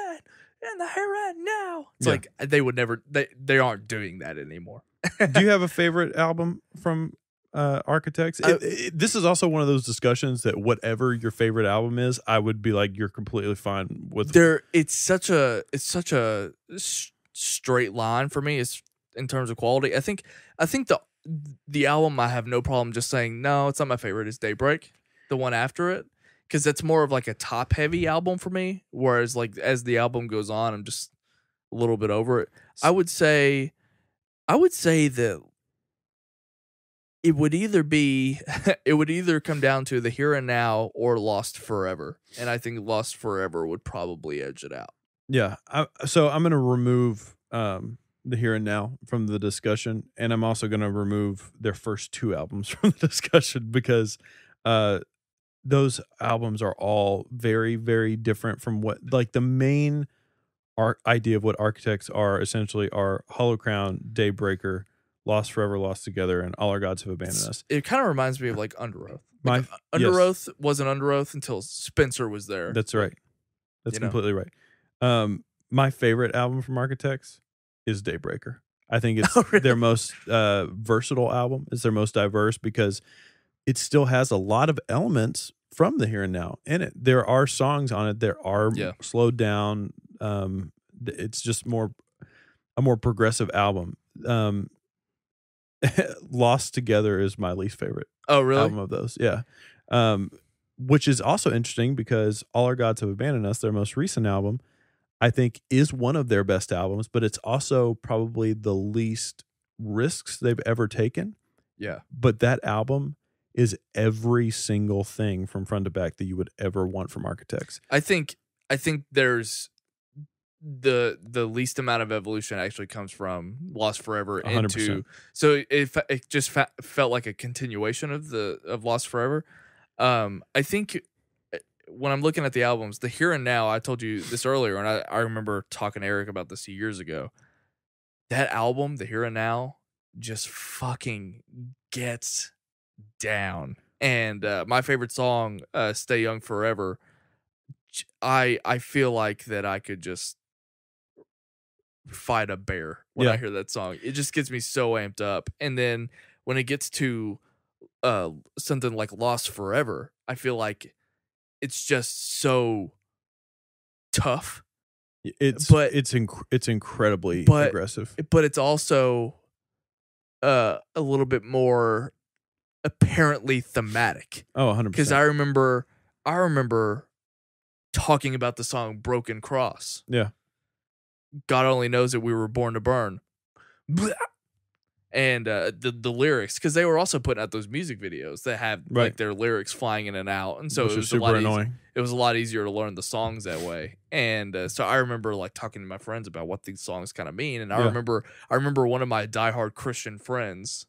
in the here and now. It's like they would never. They aren't doing that anymore. Do you have a favorite album from Architects? This is also one of those discussions that whatever your favorite album is, I would be like, you're completely fine with. It's such a straight line for me. It's in terms of quality. I think the album I have no problem just saying no, it's not my favorite, is Daybreak, the one after it, because that's more of like a top heavy album for me. Whereas like as the album goes on, I'm just a little bit over it. I would say that it would either come down to the Here and Now or Lost Forever, and I think Lost Forever would probably edge it out. Yeah, so I'm going to remove the Here and Now from the discussion, and I'm also going to remove their first 2 albums from the discussion, because those albums are all very, very different from what, like, the main idea of what Architects are essentially are Hollow Crown, Daybreaker, Lost Forever, Lost Together, and All Our Gods Have Abandoned Us. It kind of reminds me of like Under Oath. Like Under Oath wasn't Under Oath until Spencer was there. That's right. That's completely right. My favorite album from Architects is Daybreaker. I think it's their most versatile album. It's their most diverse because it still has a lot of elements from the Here and Now in it. There are songs on it that are slowed down. It's just a more progressive album. Lost Together is my least favorite. Oh, really? Album of those. Yeah. Which is also interesting because All Our Gods Have Abandoned Us, their most recent album, I think is one of their best albums, but it's also probably the least risks they've ever taken. Yeah. But that album is every single thing from front to back that you would ever want from Architects. I think there's the least amount of evolution actually comes from Lost Forever 100%. into, so it just felt like a continuation of Lost Forever. I think when I'm looking at the albums, the Here and Now, I told you this earlier, and I remember talking to Eric about this years ago. That album, the Here and Now, just fucking gets down. And my favorite song, Stay Young Forever, I feel like that I could just fight a bear when I hear that song. It just gets me so amped up. And then when it gets to something like Lost Forever, I feel like it's just so tough. It's incredibly aggressive. But it's also a little bit more apparently thematic. Oh, 100%. Because I remember talking about the song Broken Cross. Yeah. God only knows that we were born to burn. Blah. And the lyrics, because they were also putting out those music videos that have like their lyrics flying in and out, and so it was super annoying. It was a lot easier to learn the songs that way. And so I remember like talking to my friends about what these songs kind of mean. And I remember one of my diehard Christian friends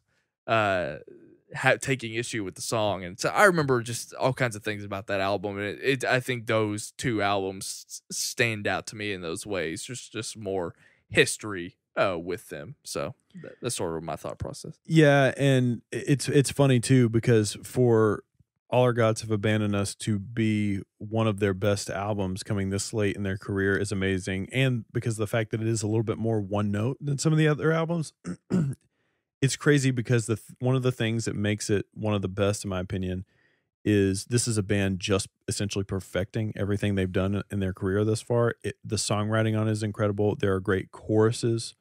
taking issue with the song. And so I remember just all kinds of things about that album. And I think those two albums stand out to me in those ways. Just more history with them. So that's sort of my thought process. Yeah, and it's funny too, because for All Our Gods Have Abandoned Us to be one of their best albums coming this late in their career is amazing. And because of the fact that it is a little bit more one note than some of the other albums, it's crazy because one of the things that makes it one of the best, in my opinion, is this is a band just essentially perfecting everything they've done in their career thus far. The songwriting on it is incredible. There are great choruses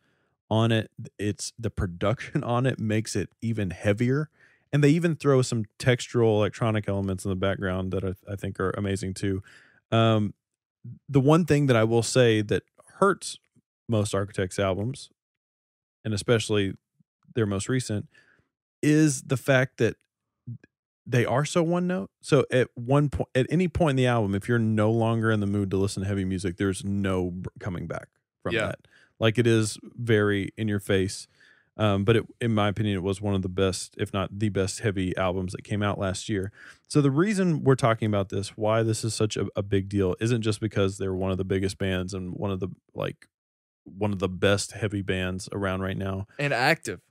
on it. It's the production on it makes it even heavier. And they even throw some textural electronic elements in the background that I think are amazing too. The one thing that I will say that hurts most Architects albums, and especially their most recent, is the fact that they are so one note. So at any point in the album, if you're no longer in the mood to listen to heavy music, there's no coming back from that. Like, it is very in your face. But in my opinion, it was one of the best, if not the best, heavy albums that came out last year. So the reason we're talking about this, why this is such a big deal, isn't just because they're one of the biggest bands and one of the best heavy bands around right now. And active.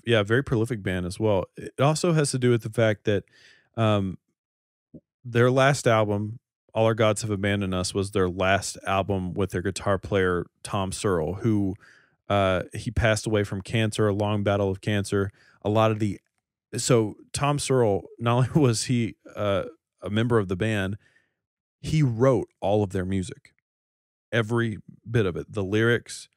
Yeah, very prolific band as well. It also has to do with the fact that their last album, All Our Gods Have Abandoned Us, was their last album with their guitar player, Tom Searle, who he passed away from cancer, a long battle of cancer. So Tom Searle, not only was he a member of the band, he wrote all of their music, every bit of it, the lyrics,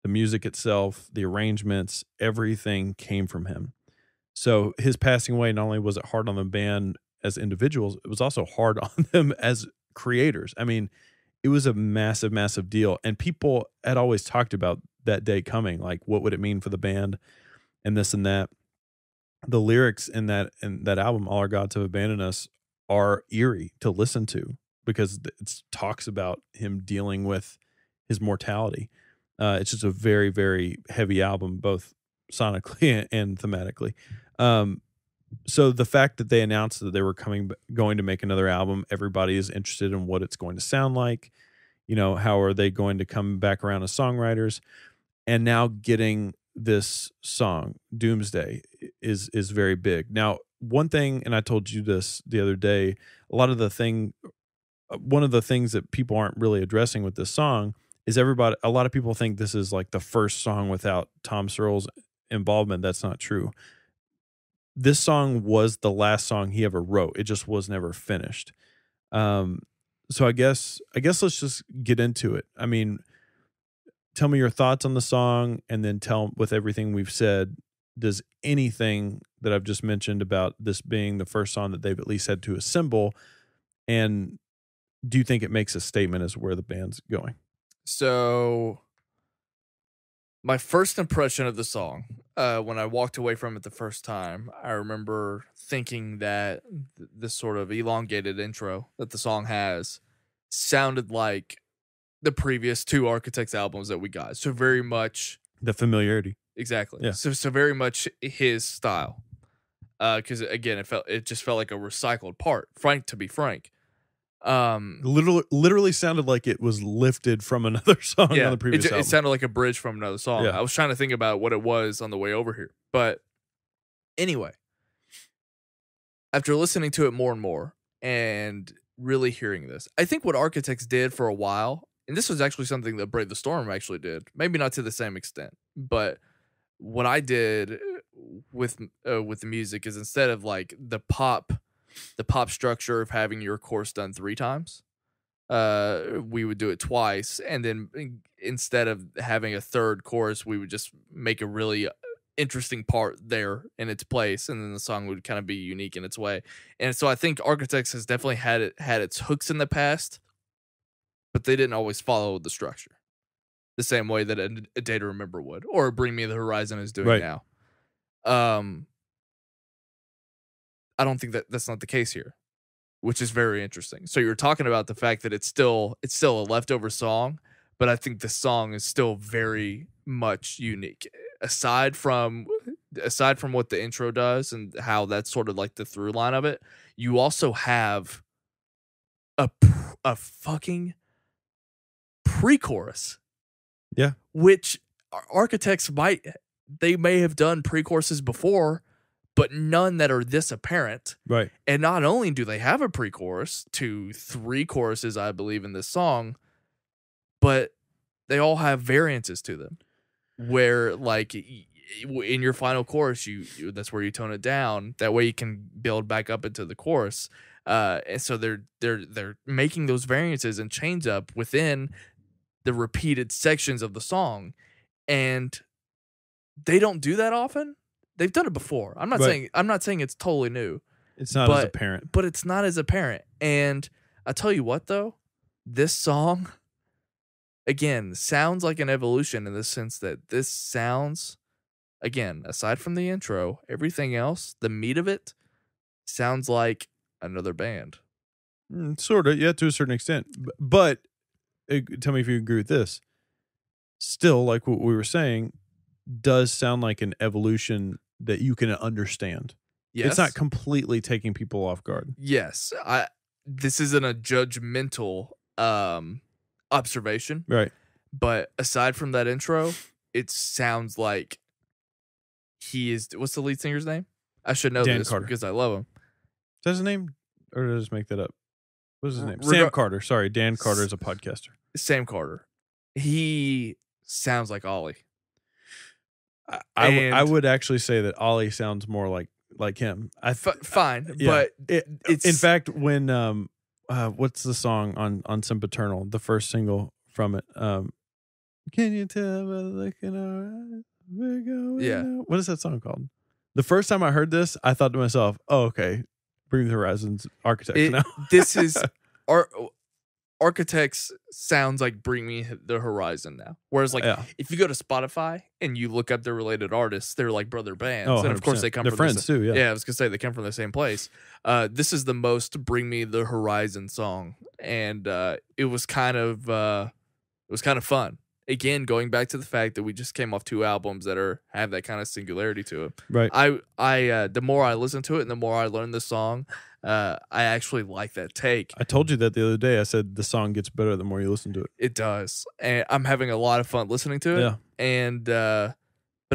the music itself, the arrangements, everything came from him. So his passing away, not only was it hard on the band as individuals, it was also hard on them as creators. I mean, it was a massive, massive deal. And people had always talked about that day coming, like what would it mean for the band and this and that. The lyrics in that album, All Our Gods Have Abandoned Us, are eerie to listen to because it talks about him dealing with his mortality. It's just a very, very heavy album, both sonically and thematically. So the fact that they announced that they were going to make another album, everybody is interested in what it's going to sound like. You know, how are they going to come back around as songwriters? And now getting this song, Doomsday, is very big. Now, one thing, and I told you this the other day, one of the things that people aren't really addressing with this song is a lot of people think this is like the first song without Tom Searle's involvement. That's not true. This song was the last song he ever wrote. It just was never finished. So I guess let's just get into it. I mean, tell me your thoughts on the song, and then with everything we've said, does anything that I've just mentioned about this being the first song that they've at least had to assemble, and do you think it makes a statement as to where the band's going? So my first impression of the song, when I walked away from it the first time, I remember thinking that this sort of elongated intro that the song has sounded like the previous two Architects albums that we got. So very much the familiarity. Exactly. Yeah. So very much his style. Because again, it just felt like a recycled part. To be frank. Literally sounded like it was lifted from another song on the previous album. It sounded like a bridge from another song. Yeah. I was trying to think about what it was on the way over here. But anyway, after listening to it more and more and really hearing this, I think what Architects did for a while, and this was actually something that Brave the Storm actually did, maybe not to the same extent, but what I did with the music is instead of like the pop structure of having your chorus done 3 times, we would do it twice, and then instead of having a third chorus, we would just make a really interesting part there in its place, and then the song would kind of be unique in its way. And so I think Architects has definitely had its hooks in the past, but they didn't always follow the structure the same way that a Day to Remember would, or Bring Me the Horizon is doing now. I don't think that's not the case here, which is very interesting. So you're talking about the fact that it's still a leftover song, but I think the song is still very much unique. Aside from aside from what the intro does and how that's sort of like the through line of it, you also have a fucking pre-chorus. Yeah. Which architects may have done pre-choruses before, but none that are this apparent. Right. And not only do they have a pre-chorus, 3 choruses, I believe, in this song, but they all have variances to them. Where, like, in your final chorus, you that's where you tone it down. That way you can build back up into the chorus. And so they're making those variances and change up within the repeated sections of the song, and they don't do that often. They've done it before. I'm not saying it's totally new. It's not as apparent. But it's not as apparent. And I tell you what, though, this song, again, sounds like an evolution in the sense that this sounds, again, aside from the intro, everything else, the meat of it, sounds like another band. Sort of, yeah, to a certain extent. But tell me if you agree with this. Still, like what we were saying, does sound like an evolution that you can understand. Yes. It's not completely taking people off guard. Yes. This isn't a judgmental observation. Right. But aside from that intro, it sounds like he is... What's the lead singer's name? I should know this Carter. Because I love him. Is that his name? Or did I just make that up? What is his name? Sam Carter. Sorry, Dan Carter is a podcaster. Sam Carter. He sounds like Ollie. I would actually say that Ollie sounds more like him. Fine, yeah. But it's... In fact, when what's the song on Sempiternal? The first single from it. Can you tell by the look in our eyes we're going? Yeah. Out? What is that song called? The first time I heard this, I thought to myself, "Oh, okay, Bring the Horizons Architects." Now this is Architects sounds like Bring Me the Horizon now. Whereas, like, if you go to Spotify and you look up their related artists, they're like brother bands. Oh, and of course, they come from friends too. Yeah, I was gonna say they come from the same place. This is the most Bring Me the Horizon song, and it was kind of fun. Again, going back to the fact that we just came off 2 albums that have that kind of singularity to it. Right. I the more I listen to it and the more I learn the song, I actually like that take. I told you that the other day. I said the song gets better the more you listen to it. It does. And I'm having a lot of fun listening to it. Yeah. And but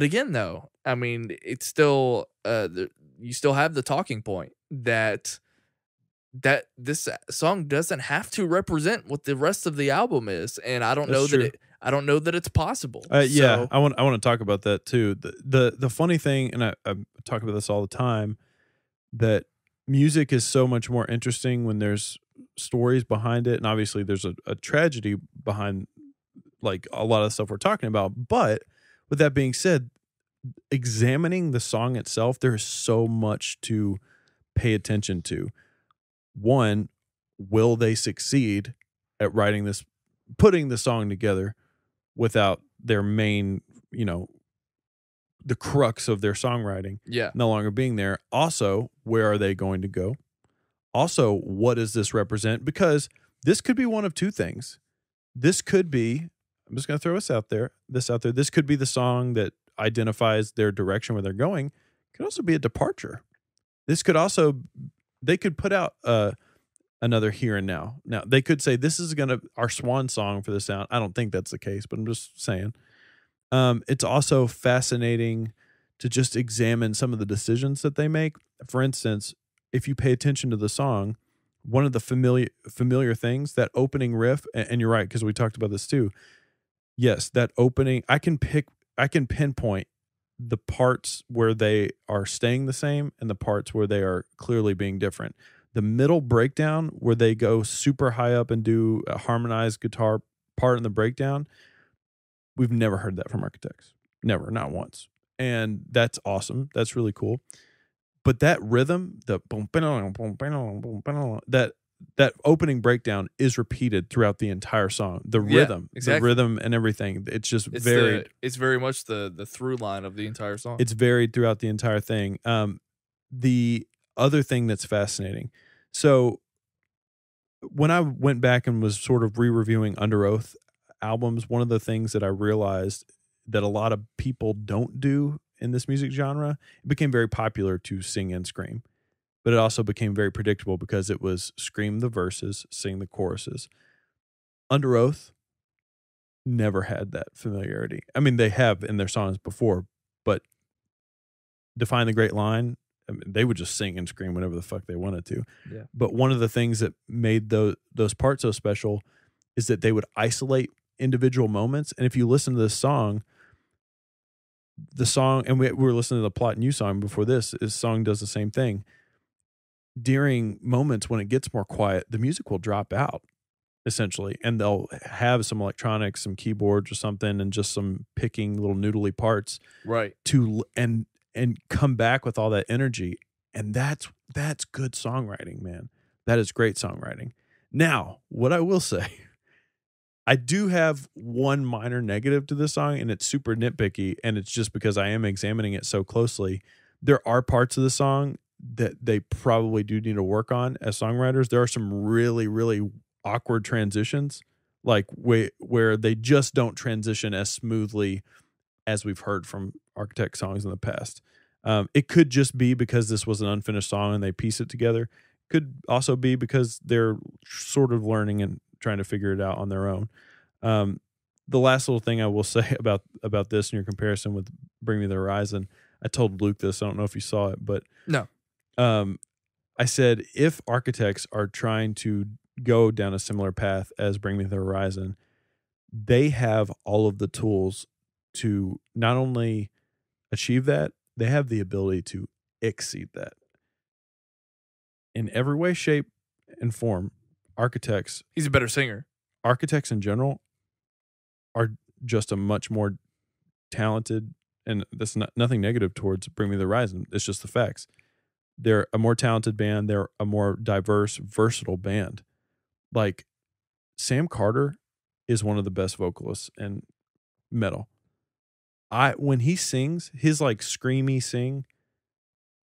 again, though, I mean, it's still you still have the talking point that this song doesn't have to represent what the rest of the album is, and I don't know that it's possible. Yeah, I want to talk about that too. The funny thing, and I talk about this all the time, that music is so much more interesting when there's stories behind it, and obviously there's a tragedy behind like a lot of the stuff we're talking about. But with that being said, examining the song itself, there is so much to pay attention to. One, will they succeed at putting the song together without their main, the crux of their songwriting no longer being there? Also, where are they going to go? Also, what does this represent? Because this could be one of 2 things. This could be, I'm just going to throw this out there. This could be the song that identifies their direction where they're going. It could also be a departure. This could also, they could put out another Here and Now. Now, they could say, this is our swan song for the sound. I don't think that's the case, but I'm just saying. It's also fascinating to just examine some of the decisions that they make. For instance, if you pay attention to the song, one of the familiar things, that opening riff, and you're right, because we talked about this too. Yes, that opening, I can pinpoint the parts where they are staying the same and the parts where they are clearly being different. The middle breakdown where they go super high up and do a harmonized guitar part in the breakdown, we've never heard that from Architects. Never, not once. And that's awesome. That's really cool. But that rhythm, the that opening breakdown is repeated throughout the entire song. The rhythm, exactly. The rhythm and everything. It's just varied. It's very much the through line of the entire song. It's varied throughout the entire thing. The other thing that's fascinating. So when I went back and was sort of re-reviewing Under Oath albums, one of the things that I realized that a lot of people don't do in this music genre, it became very popular to sing and scream. But it also became very predictable because it was scream the verses, sing the choruses. Under Oath never had that familiarity. I mean, they have in their songs before, but Define the Great Line, I mean, they would just sing and scream whenever the fuck they wanted to. Yeah. But one of the things that made those parts so special is that they would isolate individual moments. And if you listen to this song, and we were listening to the Plot and You song before this song does the same thing. During moments when it gets more quiet, the music will drop out, essentially, and they'll have some electronics, some keyboards or something, and just some picking little noodly parts, right? And come back with all that energy, and that's good songwriting, man. That is great songwriting. Now, what I will say, I do have one minor negative to this song, and it's super nitpicky, and it's just because I am examining it so closely. There are parts of the song that they probably do need to work on as songwriters. There are some really, really awkward transitions, like where they just don't transition as smoothly as we've heard from Architect songs in the past. It could just be because this was an unfinished song and they piece it together. Could also be because they're sort of learning and trying to figure it out on their own. The last little thing I will say about this in your comparison with Bring Me the Horizon, I told Luke this. I don't know if you saw it, but no. I said, if Architects are trying to go down a similar path as Bring Me the Horizon, they have all of the tools to not only achieve that, they have the ability to exceed that. In every way, shape, and form, Architects... He's a better singer. Architects in general are just a much more talented, and that's nothing negative towards Bring Me the Horizon. It's just the facts. They're a more talented band. They're a more diverse, versatile band. Like, Sam Carter is one of the best vocalists in metal. When he sings, his like screamy sing,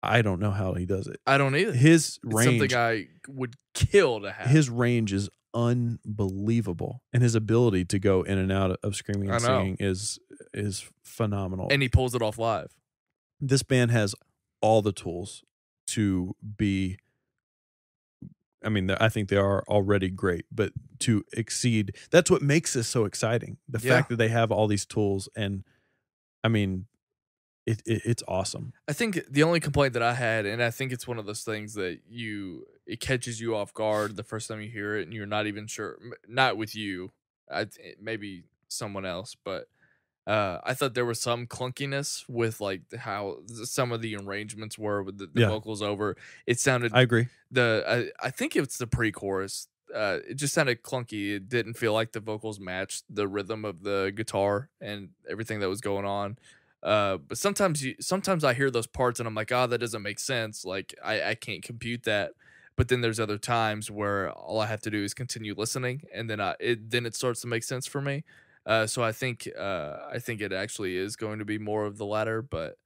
I don't know how he does it. I don't either. His range, something I would kill to have. His range is unbelievable, and his ability to go in and out of screaming and singing is phenomenal. And he pulls it off live. This band has all the tools to be, I mean, I think they are already great, but to exceed, that's what makes this so exciting. The fact that they have all these tools, and I mean, it's awesome. I think the only complaint that I had, and I think it's one of those things that it catches you off guard the first time you hear it, and you're not even sure, not with you, maybe someone else, but I thought there was some clunkiness with like how some of the arrangements were with the vocals over. It sounded. I agree. I think it's the pre-chorus. It just sounded clunky. It didn't feel like the vocals matched the rhythm of the guitar and everything that was going on. But sometimes I hear those parts and I'm like, that doesn't make sense. Like I can't compute that. But then there's other times where all I have to do is continue listening, and then it starts to make sense for me. So I think it actually is going to be more of the latter, but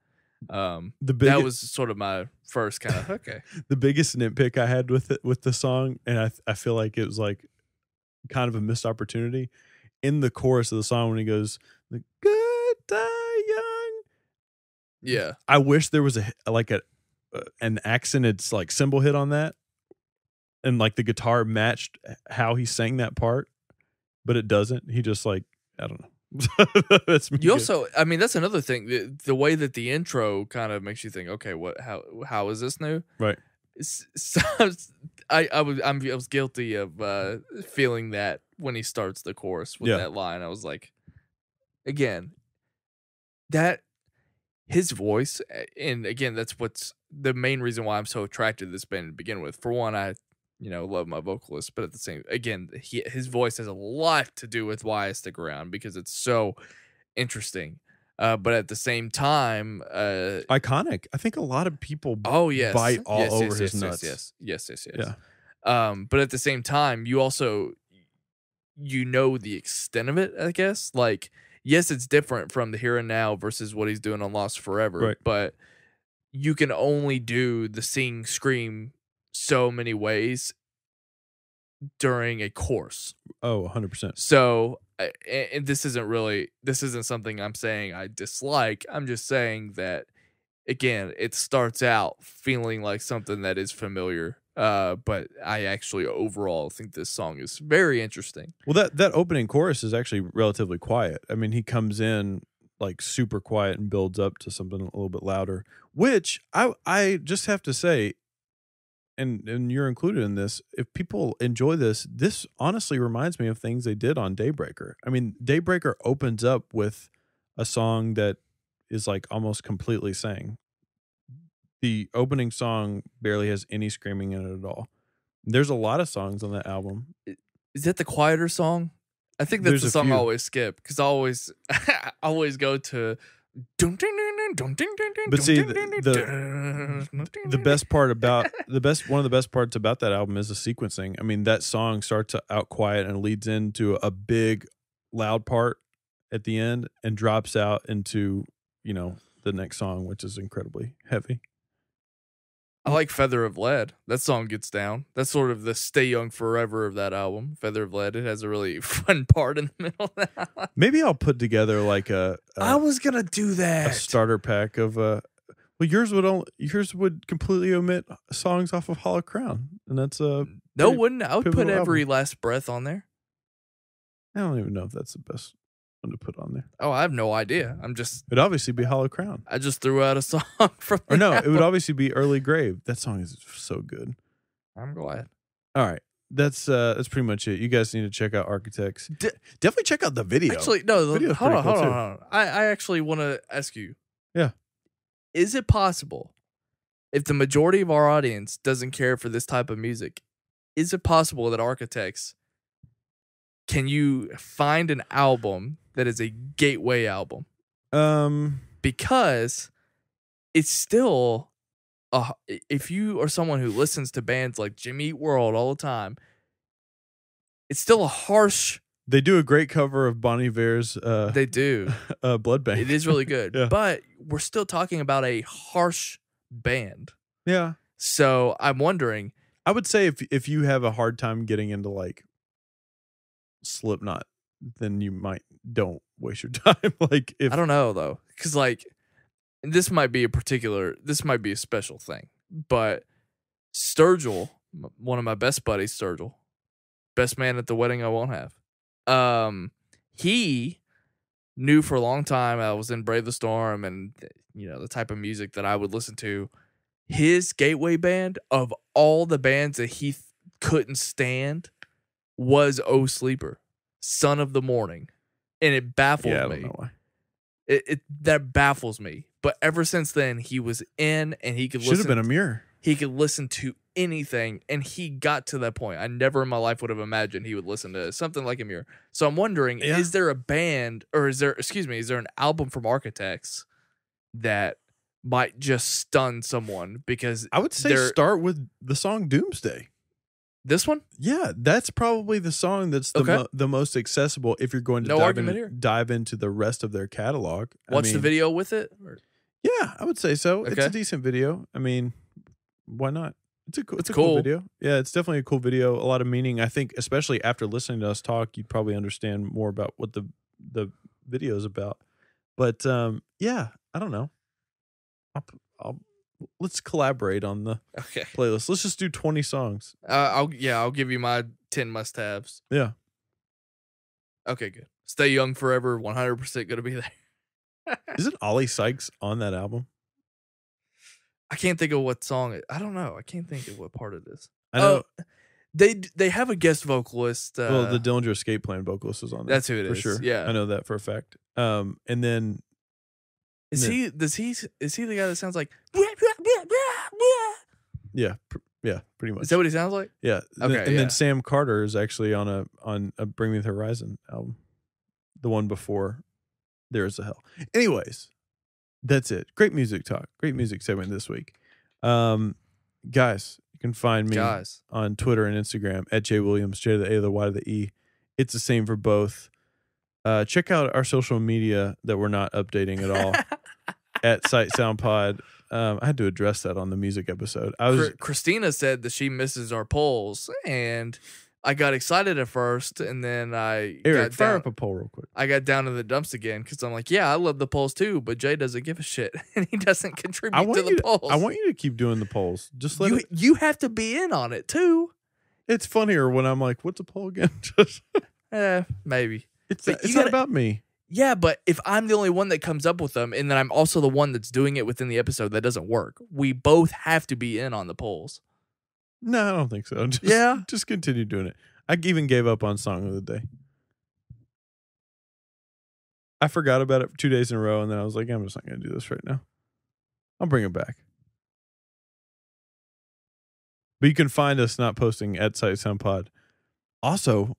that was sort of my first kind of okay. The biggest nitpick I had with the song, and I feel like it was like kind of a missed opportunity in the chorus of the song when he goes, "The good die young." Yeah, I wish there was an accented like cymbal hit on that, and like the guitar matched how he sang that part, but it doesn't. He just like, I don't know. That's me. You also, I mean, that's another thing. The way that the intro kind of makes you think, okay, how is this new? Right. I was guilty of feeling that when he starts the chorus with that line. I was like, again, that his voice, and again, that's what's the main reason why I'm so attracted to this band to begin with. For one, I love my vocalist, but at the same, again, his voice has a lot to do with why I stick around, because it's so interesting. But at the same time, iconic. I think a lot of people bite all over his nuts. Yes. Yeah. But at the same time, you also, the extent of it, I guess. Like, yes, it's different from the Here and Now versus what he's doing on Lost Forever, right. But you can only do the sing, scream so many ways during a course. Oh, 100%. So and this isn't something I'm saying I dislike. I'm just saying that, again, it starts out feeling like something that is familiar. But I actually overall think this song is very interesting. Well, that opening chorus is actually relatively quiet. I mean, he comes in like super quiet and builds up to something a little bit louder, which I just have to say, and you're included in this, if people enjoy this honestly reminds me of things they did on Daybreaker. I mean, Daybreaker opens up with a song that is like almost completely sang. The opening song barely has any screaming in it at all. There's a lot of songs on that album. Is that the quieter song? I think that's the song I always skip because I always go to. But see, the best part about one of the best parts about that album is the sequencing. I mean, that song starts out quiet and leads into a big, loud part at the end and drops out into, you know, the next song, which is incredibly heavy. I like Feather of Lead. That song gets down. That's sort of the Stay Young Forever of that album. Feather of Lead. It has a really fun part in the middle of that. Maybe I'll put together like I was gonna do that. A starter pack of well, yours would completely omit songs off of Hollow Crown, and that's no, wouldn't. I would put Every album. Last Breath on there. I don't even know if that's the best one to put on there. Oh, I have no idea. It'd obviously be Hollow Crown. I just threw out a song from or no, album. It would obviously be Early Grave. That song is so good. I'm glad. All right. That's pretty much it. You guys need to check out Architects. Definitely check out the video. Actually, no, hold on. I actually want to ask you. Yeah. Is it possible, if the majority of our audience doesn't care for this type of music, is it possible that Architects, can you find an album that is a gateway album? Because it's still, if you are someone who listens to bands like Jimmy Eat World all the time, it's still a harsh. They do a great cover of Bon Iver's. They do. Blood Bank. It is really good. Yeah. But we're still talking about a harsh band. Yeah. So I'm wondering. I would say if you have a hard time getting into like Slipknot, then you don't waste your time. Like, if I don't know though, because like this might be a special thing, but Sturgill, one of my best buddies, Sturgill, best man at the wedding I won't have. He knew for a long time I was in Brave the Storm and, you know, the type of music that I would listen to. His gateway band of all the bands that he couldn't stand was Oh Sleeper, Son of the Morning. And it baffled me. I don't know why. That baffles me. But ever since then, he was in and he could listen. Should have been a mirror. He could listen to anything, and he got to that point. I never in my life would have imagined he would listen to something like a mirror. So I'm wondering, is there a band, or is there an album from Architects that might just stun someone? Because I would say start with the song Doomsday. This one? Yeah, that's probably the song that's the most accessible if you're going to dive into the rest of their catalog. Watch the video with it? Yeah, I would say so. Okay. It's a decent video. I mean, why not? It's a cool video. Yeah, it's definitely a cool video. A lot of meaning. I think, especially after listening to us talk, you'd probably understand more about what the video is about. But yeah, I don't know. Let's collaborate on the playlist. Let's just do 20 songs. I'll give you my 10 must-haves. Yeah. Okay, good. Stay Young Forever, 100% going to be there. Isn't Ollie Sykes on that album? I can't think of what song I don't know. I can't think of what part it is. I know. They have a guest vocalist. Well, the Dillinger Escape Plan vocalist is on there. That's who it is. For sure. Yeah. I know that for a fact. And then is he the guy that sounds like Yeah, pretty much. Is that what he sounds like? Yeah. Okay. And then Sam Carter is actually on a Bring Me the Horizon album. The one before There Is a Hell. Anyways, that's it. Great music talk. Great music segment this week. Guys, you can find me on Twitter and Instagram at Jaye Williams, J to the A to the Y to the E. It's the same for both. Check out our social media that we're not updating at all at Sight Sound Pod. I had to address that on the music episode. Christina said that she misses our polls, and I got excited at first, and then Eric, fire up a poll real quick. I got down in the dumps again because I'm like, yeah, I love the polls too, but Jay doesn't give a shit, and he doesn't contribute to the polls. I want you to keep doing the polls. Just let you have to be in on it too. It's funnier when I'm like, what's a poll again? Maybe. It's not about me. Yeah, but if I'm the only one that comes up with them, and then I'm also the one that's doing it within the episode, that doesn't work. We both have to be in on the polls. No, I don't think so. Just continue doing it. I even gave up on Song of the Day. I forgot about it for 2 days in a row, and then I was like, I'm just not going to do this right now. I'll bring it back. But you can find us not posting at Sight Sound Pod. Also,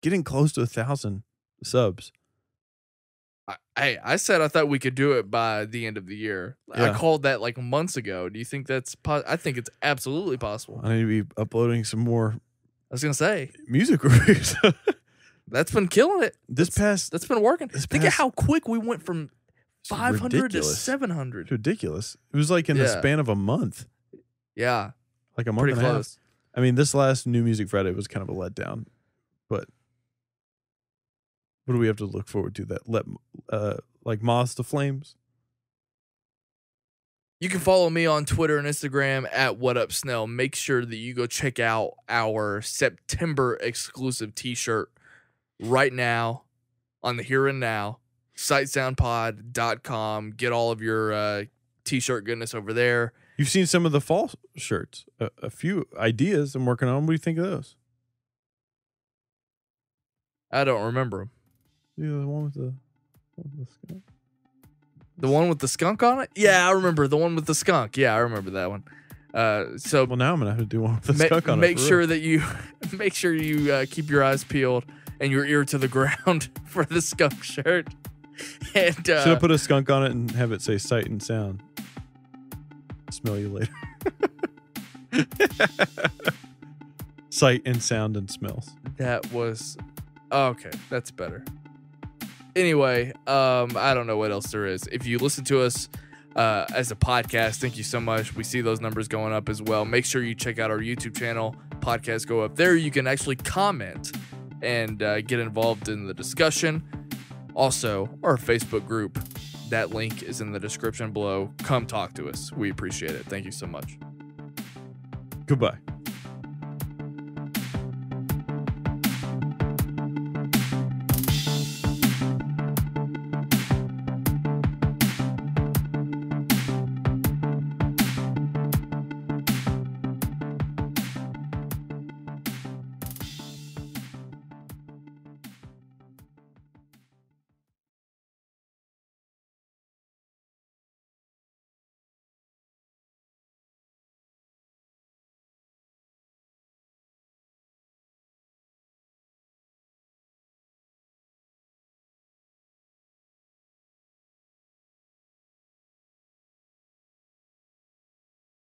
getting close to 1,000 subs. I said I thought we could do it by the end of the year. Yeah. I called that like months ago. Do you think that's I think it's absolutely possible. I need to be uploading some more. I was going to say. Music reviews. That's been killing it. That's been working. Think of how quick we went from 500 to 700. It's ridiculous. It was like in the span of a month. Yeah. Like a month and a half. I mean, this last New Music Friday was kind of a letdown. But what do we have to look forward to? That like moths to flames? You can follow me on Twitter and Instagram at WhatUpSnell. Make sure that you go check out our September exclusive t-shirt right now on the Here and Now. sightsoundpod.com. Get all of your t-shirt goodness over there. You've seen some of the fall shirts. A few ideas I'm working on. What do you think of those? I don't remember them. Yeah, the one with the skunk. The one with the skunk on it? Yeah, I remember the one with the skunk. Yeah, I remember that one. Well, now I'm gonna have to do one with the skunk on it. Make sure that you keep your eyes peeled and your ear to the ground for the skunk shirt. And should I put a skunk on it and have it say "Sight and Sound"? Smell you later. Sight and sound and smells. That was okay. That's better. Anyway, I don't know what else there is. If you listen to us as a podcast, thank you so much. We see those numbers going up as well. Make sure you check out our YouTube channel. Podcasts go up there. You can actually comment and get involved in the discussion. Also, our Facebook group. That link is in the description below. Come talk to us. We appreciate it. Thank you so much. Goodbye.